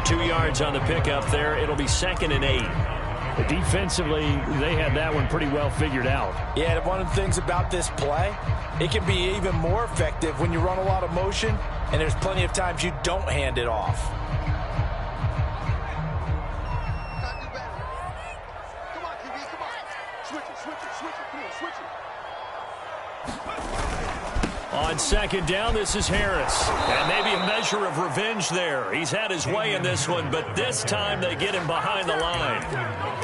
Speaker 3: 2 yards on the pickup there. It'll be 2nd and 8. Defensively, they had that one pretty well figured out.
Speaker 2: Yeah, one of the things about this play, it can be even more effective when you run a lot of motion, and there's plenty of times you don't hand it off.
Speaker 4: Come on, QB, come on. Switch it, come on, switch it.
Speaker 3: On 2nd down, this is Harris. And maybe a measure of revenge there. He's had his way in this one, but this time they get him behind the line.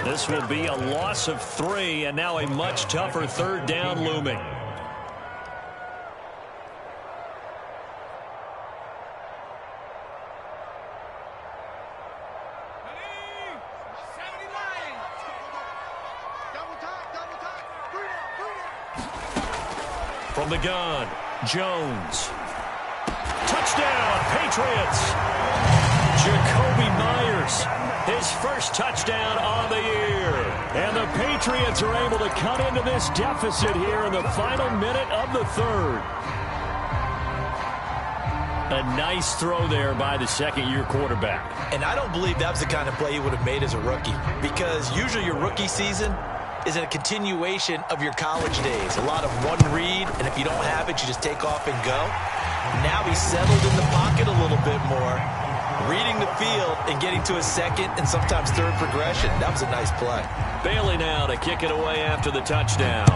Speaker 3: This will be a loss of 3, and now a much tougher 3rd down looming. From the gun, Jones. Touchdown, Patriots. Jacoby Myers, his first touchdown on the year. And the Patriots are able to cut into this deficit here in the final minute of the 3rd. A nice throw there by the second-year quarterback.
Speaker 2: And I don't believe that was the kind of play he would have made as a rookie, because usually your rookie season is a continuation of your college days. A lot of one read, and if you don't have it, you just take off and go. Now he's settled in the pocket a little bit more, reading the field and getting to a second and sometimes third progression. That was a nice play.
Speaker 3: Bailey now to kick it away after the touchdown.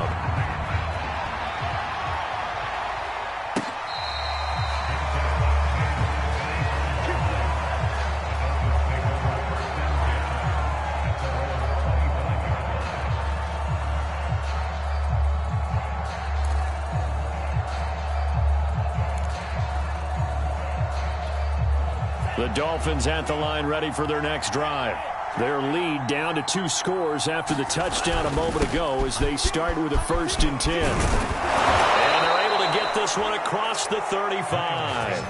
Speaker 3: The Dolphins at the line, ready for their next drive. Their lead down to 2 scores after the touchdown a moment ago as they start with a 1st and 10. And they're able to get this one across the 35.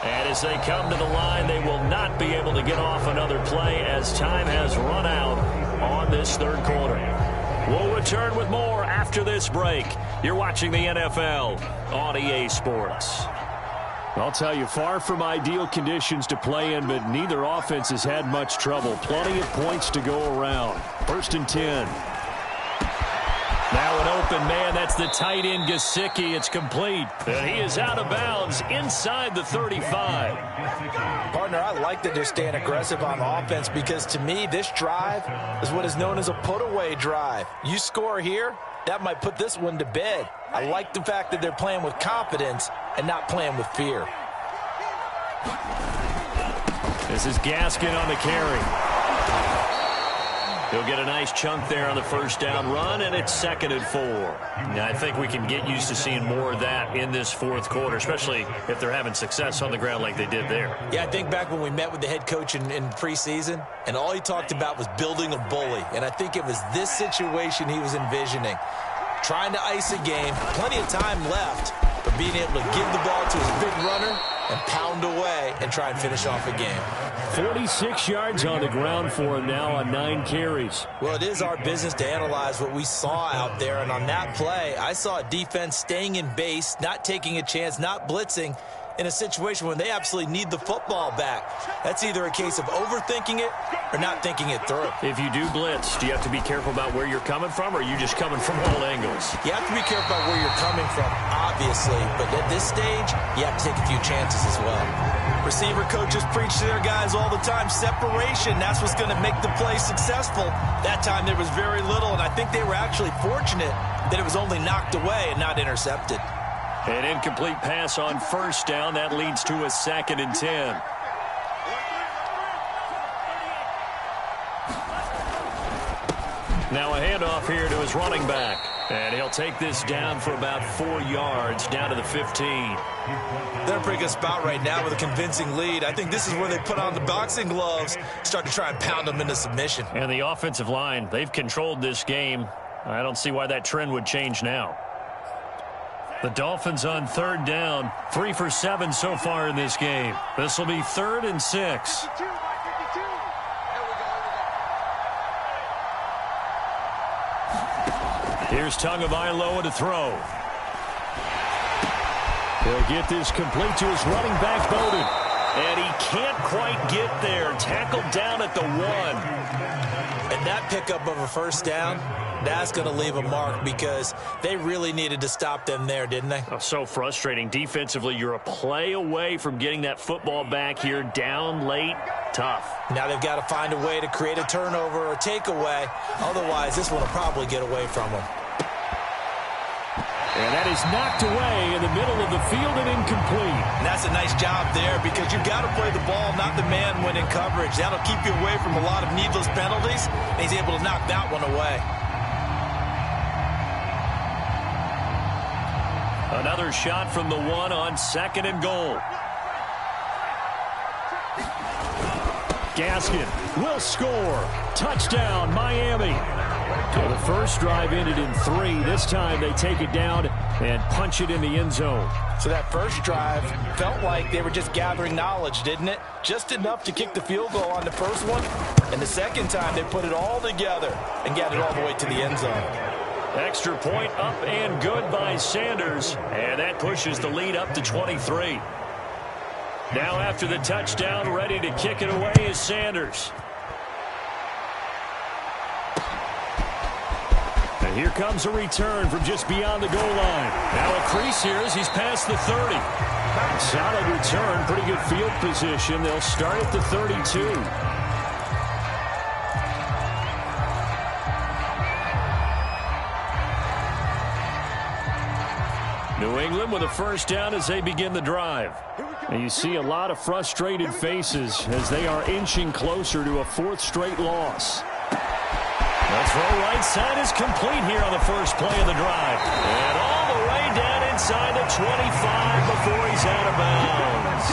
Speaker 3: And as they come to the line, they will not be able to get off another play as time has run out on this 3rd quarter. We'll return with more after this break. You're watching the NFL on EA Sports. I'll tell you, far from ideal conditions to play in, but neither offense has had much trouble. Plenty of points to go around. 1st and 10. Now an open man, that's the tight end Gesicki. It's complete, and he is out of bounds inside the 35.
Speaker 2: Partner, I like that they're staying aggressive on offense, because to me, this drive is what is known as a put-away drive. You score here, that might put this one to bed. I like the fact that they're playing with confidence and not playing with fear.
Speaker 3: This is Gaskin on the carry. He'll get a nice chunk there on the 1st down run, and it's 2nd and 4. Now, I think we can get used to seeing more of that in this 4th quarter, especially if they're having success on the ground like they did there.
Speaker 2: Yeah, I think back when we met with the head coach in preseason, and all he talked about was building a bully. And I think it was this situation he was envisioning. Trying to ice a game, plenty of time left, but being able to give the ball to his big runner and pound away and try and finish off a game.
Speaker 3: 46 yards on the ground for him now on 9 carries.
Speaker 2: Well, it is our business to analyze what we saw out there, and on that play, I saw a defense staying in base, not taking a chance, not blitzing, in a situation when they absolutely need the football back. That's either a case of overthinking it or not thinking it through.
Speaker 3: If you do blitz, do you have to be careful about where you're coming from, or are you just coming from all angles?
Speaker 2: You have to be careful about where you're coming from, obviously, but at this stage, you have to take a few chances as well. Receiver coaches preach to their guys all the time, separation, that's what's going to make the play successful. That time there was very little, and I think they were actually fortunate that it was only knocked away and not intercepted.
Speaker 3: An incomplete pass on 1st down. That leads to a 2nd and 10. Now a handoff here to his running back.
Speaker 1: And he'll take this down for about 4 yards, down to the 15.
Speaker 2: They're in a pretty good spot right now with a convincing lead. I think this is where they put on the boxing gloves, start to try and pound them into submission.
Speaker 3: And the offensive line, they've controlled this game. I don't see why that trend would change now. The Dolphins on 3rd down, 3 for 7 so far in this game. This will be 3rd and 6. Here's Tagovailoa to throw. He'll get this complete to his running back, Bowden.
Speaker 1: And he can't quite get there. Tackled down at the 1.
Speaker 2: And that pickup of a first down, that's going to leave a mark because they really needed to stop them there, didn't they?
Speaker 3: Oh, so frustrating. Defensively, you're a play away from getting that football back here. Down late, tough.
Speaker 2: Now they've got to find a way to create a turnover or takeaway. Otherwise, this one will probably get away from them.
Speaker 3: And that is knocked away in the middle of the field and incomplete.
Speaker 2: And that's a nice job there because you've got to play the ball, not the man when in coverage. That'll keep you away from a lot of needless penalties. And he's able to knock that one away.
Speaker 1: Another shot from the 1 on 2nd and goal.
Speaker 3: Gaskin will score. Touchdown, Miami. So the first drive ended in 3. This time they take it down and punch it in the end zone.
Speaker 2: So that first drive felt like they were just gathering knowledge, didn't it? Just enough to kick the field goal on the first one. And the second time they put it all together and got it all the way to the end zone.
Speaker 1: Extra point up and good by Sanders. And that pushes the lead up to 23. Now after the touchdown, ready to kick it away is Sanders. And here comes a return from just beyond the goal line. Now a crease here as he's past the 30. Solid return, pretty good field position. They'll start at the 32. New England with a first down as they begin the drive.
Speaker 3: And you see a lot of frustrated faces as they are inching closer to a 4th straight loss.
Speaker 1: The throw right side is complete here on the first play of the drive. And all the way down inside the 25 before he's out of bounds.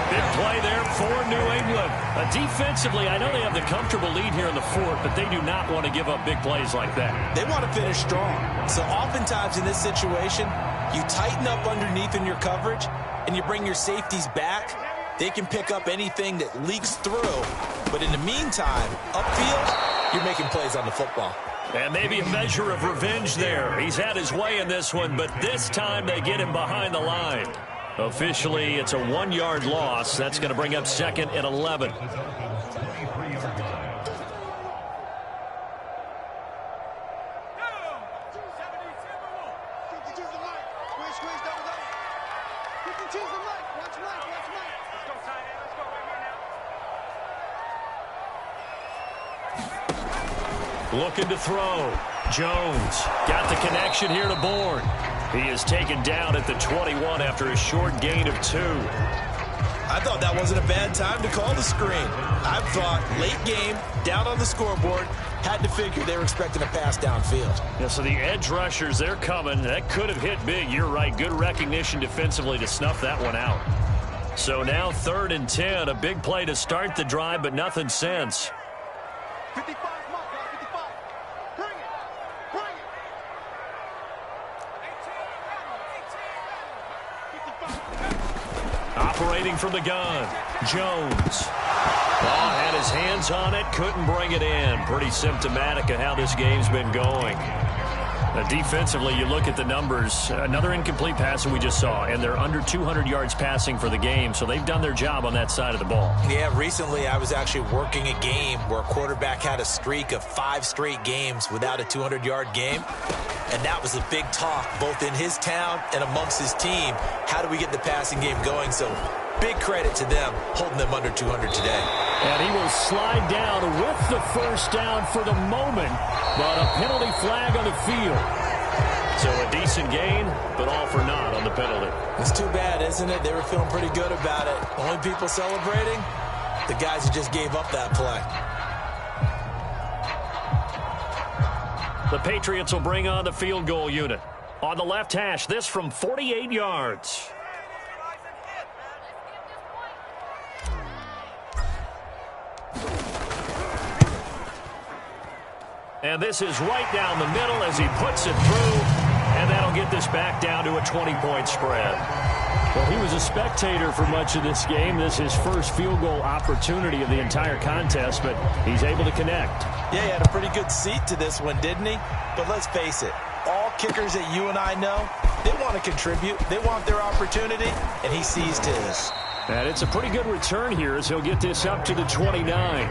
Speaker 1: Big play there for New England. Defensively, I know they have the comfortable lead here in the 4th, but they do not want to give up big plays like that.
Speaker 2: They want to finish strong. So oftentimes in this situation, you tighten up underneath in your coverage and you bring your safeties back. They can pick up anything that leaks through. But in the meantime, upfield, you're making plays on the football.
Speaker 1: And maybe a measure of revenge there. He's had his way in this one, but this time they get him behind the line. Officially, it's a 1-yard loss. That's going to bring up 2nd and 11. Looking to throw. Jones got the connection here to Bourne. He is taken down at the 21 after a short gain of 2.
Speaker 2: I thought that wasn't a bad time to call the screen. I thought late game, down on the scoreboard, had to figure they were expecting a pass downfield.
Speaker 1: Yeah, so the edge rushers, they're coming. That could have hit big. You're right. Good recognition defensively to snuff that one out. So now 3rd and 10. A big play to start the drive, but nothing since.
Speaker 4: 55, come on, guys, 55. Bring it. Bring it. 55.
Speaker 1: Operating from the gun. Jones. Ball had his hands on it, couldn't bring it in. Pretty symptomatic of how this game's been going. Defensively, you look at the numbers. Another incomplete pass that we just saw, and they're under 200 yards passing for the game, so they've done their job on that side of the ball.
Speaker 2: Yeah, recently I was actually working a game where a quarterback had a streak of 5 straight games without a 200-yard game, and that was a big talk both in his town and amongst his team. How do we get the passing game going? So big credit to them holding them under 200 today.
Speaker 3: And he will slide down with the first down for the moment, but a penalty flag on the field.
Speaker 1: So a decent gain, but all for naught on the penalty.
Speaker 2: It's too bad, isn't it? They were feeling pretty good about it. Only people celebrating, the guys who just gave up that play.
Speaker 1: The Patriots will bring on the field goal unit. On the left hash, this from 48 yards. And this is right down the middle as he puts it through. And that'll get this back down to a 20-point spread.
Speaker 3: Well, he was a spectator for much of this game. This is his first field goal opportunity of the entire contest, but he's able to connect.
Speaker 2: Yeah, he had a pretty good seat to this one, didn't he? But let's face it, all kickers that you and I know, they want to contribute. They want their opportunity, and he seized his.
Speaker 3: And it's a pretty good return here as he'll get this up to the 29.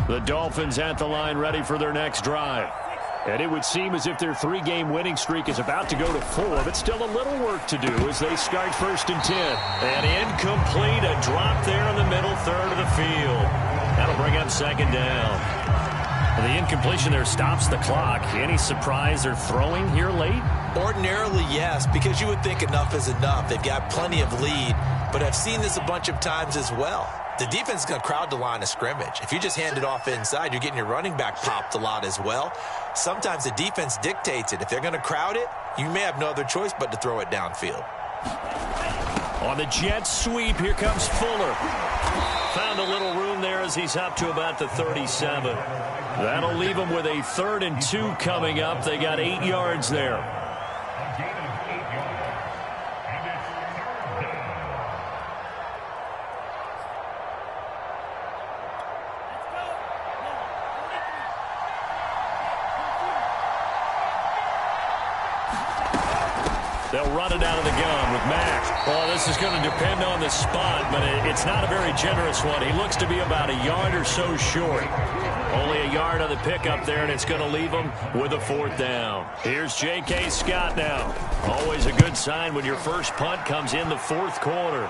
Speaker 1: The Dolphins at the line ready for their next drive.
Speaker 3: And it would seem as if their 3-game winning streak is about to go to 4, but still a little work to do as they start 1st and 10.
Speaker 1: And incomplete, a drop there in the middle third of the field. That'll bring up 2nd down. Well, the incompletion there stops the clock. Any surprise they're throwing here late?
Speaker 2: Ordinarily, yes, because you would think enough is enough. They've got plenty of lead, but I've seen this a bunch of times as well. The defense is going to crowd the line of scrimmage. If you just hand it off inside, you're getting your running back popped a lot as well. Sometimes the defense dictates it. If they're going to crowd it, you may have no other choice but to throw it downfield.
Speaker 1: On the jet sweep, here comes Fuller. Found a little room there as he's up to about the 37. That'll leave him with a 3rd and 2 coming up. They got 8 yards there.
Speaker 5: A gain of 8 yards. And it's 3rd down.
Speaker 1: They'll run it out of the gun with Mack. Well, this is going to depend on the spot, but it's not a very generous one. He looks to be about a yard or so short. Only a yard on the pickup there, and it's going to leave him with a 4th down. Here's J.K. Scott now. Always a good sign when your first punt comes in the 4th quarter.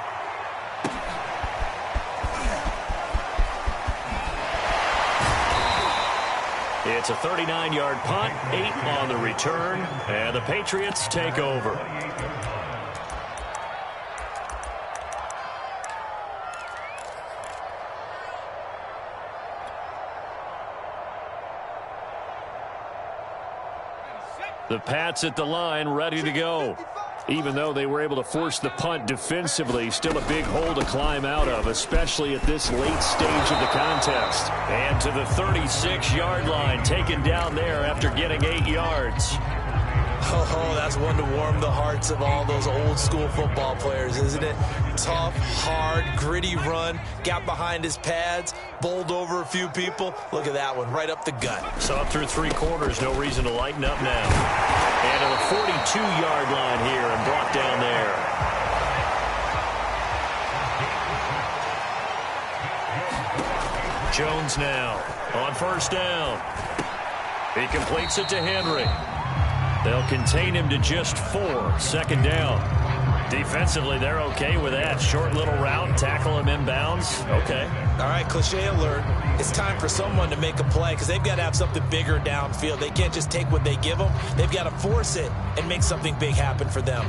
Speaker 1: It's a 39-yard punt, 8 on the return, and the Patriots take over. The Pats at the line, ready to go. Even though they were able to force the punt defensively, still a big hole to climb out of, especially at this late stage of the contest. And to the 36-yard line, taken down there after getting 8 yards.
Speaker 2: Oh, that's one to warm the hearts of all those old-school football players, isn't it? Tough, hard, gritty run, got behind his pads, bowled over a few people. Look at that one, right up the gut.
Speaker 1: So up through 3 quarters, no reason to lighten up now. And to the 42-yard line here and brought down there. Jones now on 1st down. He completes it to Henry. They'll contain him to just 4. 2nd down. Defensively, they're okay with that. Short little route, tackle him inbounds. Okay.
Speaker 2: All right, cliche alert. It's time for someone to make a play because they've got to have something bigger downfield. They can't just take what they give them. They've got to force it and make something big happen for them.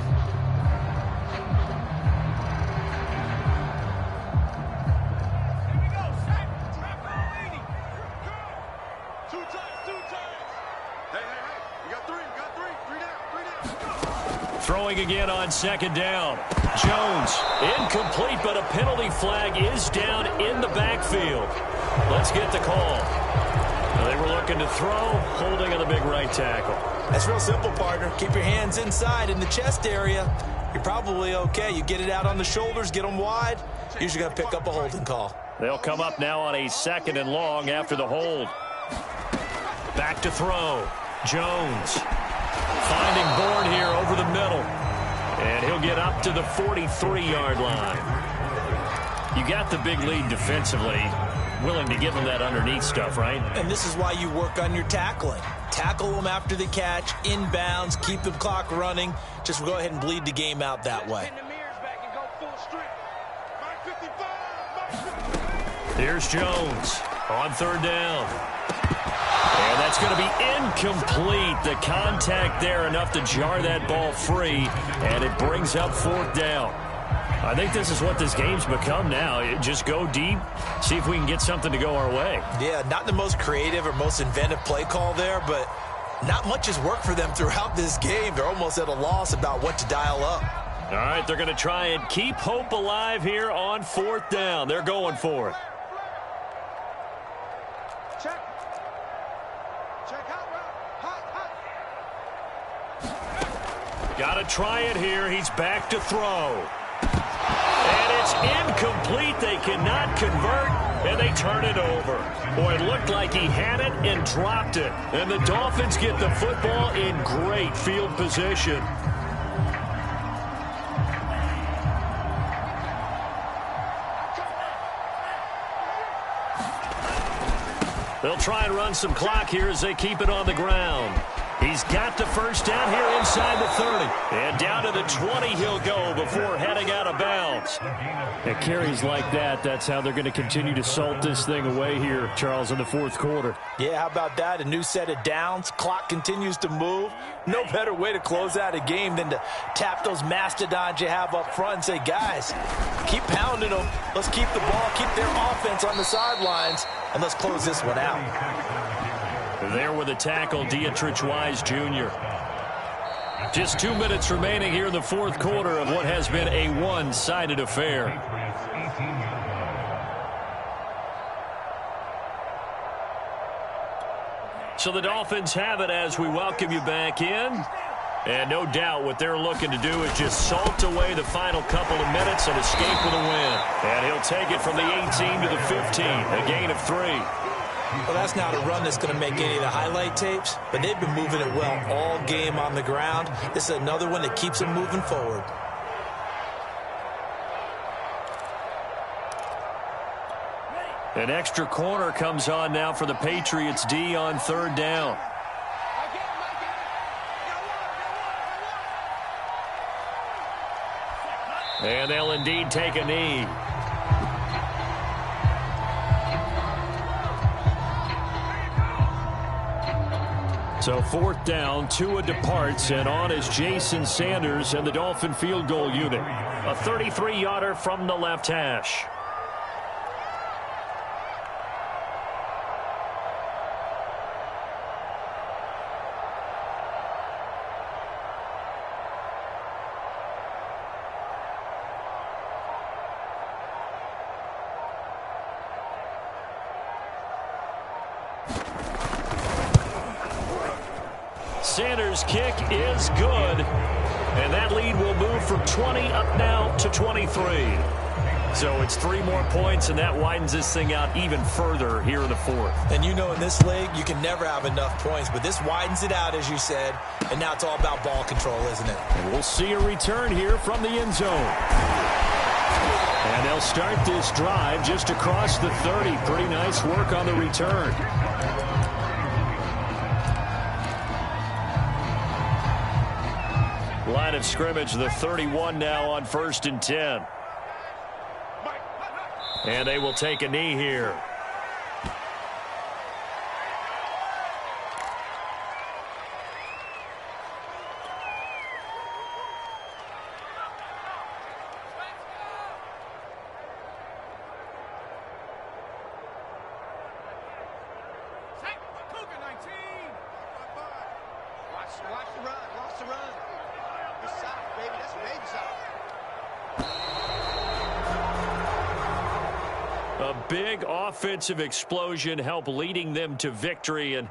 Speaker 1: Throwing again on 2nd down. Jones, incomplete, but a penalty flag is down in the backfield. Let's get the call. They were looking to throw, holding on the big right tackle.
Speaker 2: That's real simple, partner. Keep your hands inside in the chest area. You're probably okay. You get it out on the shoulders, get them wide. Usually going to pick up a holding call.
Speaker 1: They'll come up now on a 2nd and long after the hold. Back to throw. Jones. Finding Bourne here over the middle. And he'll get up to the 43-yard line. You got the big lead defensively. Willing to give them that underneath stuff, right?
Speaker 2: And this is why you work on your tackling. Tackle them after the catch, inbounds, keep the clock running. Just go ahead and bleed the game out that way.
Speaker 1: Here's Jones on 3rd down. And that it's going to be incomplete. The contact there enough to jar that ball free, and it brings up 4th down. I think this is what this game's become now. Just go deep, see if we can get something to go our way.
Speaker 2: Yeah, not the most creative or most inventive play call there, but not much has worked for them throughout this game. They're almost at a loss about what to dial up.
Speaker 1: All right, they're going to try and keep hope alive here on 4th down. They're going for it.
Speaker 4: Check. Check out. Hot.
Speaker 1: Got to try it here. He's back to throw. And it's incomplete. They cannot convert, and they turn it over. Boy, it looked like he had it and dropped it. And the Dolphins get the football in great field position. They'll try and run some clock here as they keep it on the ground. He's got the first down here inside the 30. And down to the 20 he'll go before heading out of bounds.
Speaker 3: At carries like that, that's how they're going to continue to salt this thing away here, Charles, in the 4th quarter.
Speaker 2: Yeah, how about that? A new set of downs. Clock continues to move. No better way to close out a game than to tap those mastodons you have up front and say, guys, keep pounding them. Let's keep the ball, keep their offense on the sidelines, and let's close this one out.
Speaker 1: There with a tackle, Dietrich Wise Jr. Just 2 minutes remaining here in the 4th quarter of what has been a one-sided affair. So the Dolphins have it as we welcome you back in. And no doubt what they're looking to do is just salt away the final couple of minutes and escape with a win. And he'll take it from the 18 to the 15, a gain of 3.
Speaker 2: Well, that's not a run that's going to make any of the highlight tapes, but they've been moving it well all game on the ground. This is another one that keeps them moving forward.
Speaker 1: An extra corner comes on now for the Patriots D on 3rd down. And they'll indeed take a knee. So 4th down, Tua departs, and on is Jason Sanders and the Dolphin field goal unit. A 33-yarder from the left hash. Sanders' kick is good, and that lead will move from 20 up now to 23. So it's 3 more points, and that widens this thing out even further here in the 4th.
Speaker 2: And you know, in this league, you can never have enough points, but this widens it out, as you said, and now it's all about ball control, isn't it?
Speaker 1: And we'll see a return here from the end zone. And they'll start this drive just across the 30. Pretty nice work on the return. Line of scrimmage, the 31 now on 1st and 10. And they will take a knee here.
Speaker 4: Watch the run. Watch the run. It's soft, baby. That's baby soft.
Speaker 1: A big offensive explosion helped leading them to victory. And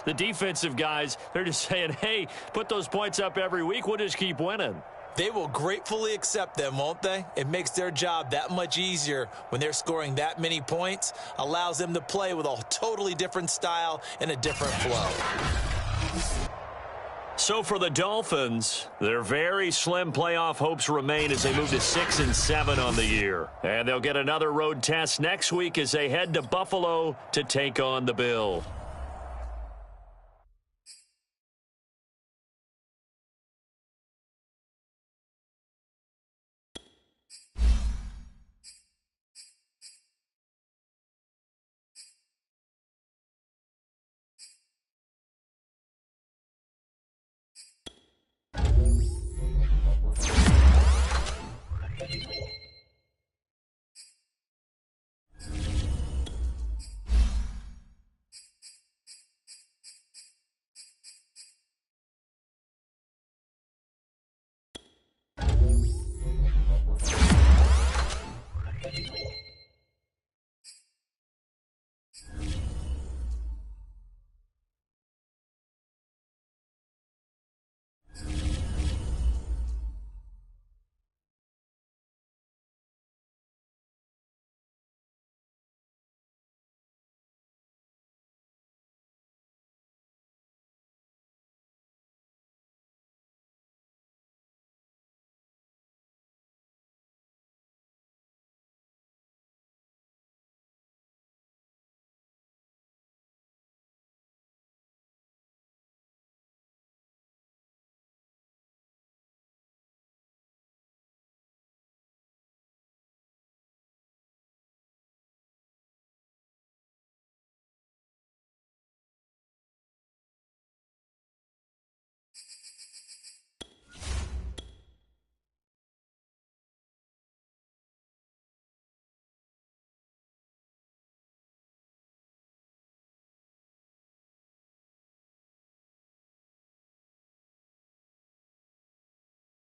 Speaker 1: the defensive guys, they're just saying, hey, put those points up every week. We'll just keep winning.
Speaker 2: They will gratefully accept them, won't they? It makes their job that much easier when they're scoring that many points. Allows them to play with a totally different style and a different flow.
Speaker 1: So for the Dolphins, their very slim playoff hopes remain as they move to 6-7 on the year. And they'll get another road test next week as they head to Buffalo to take on the Bills.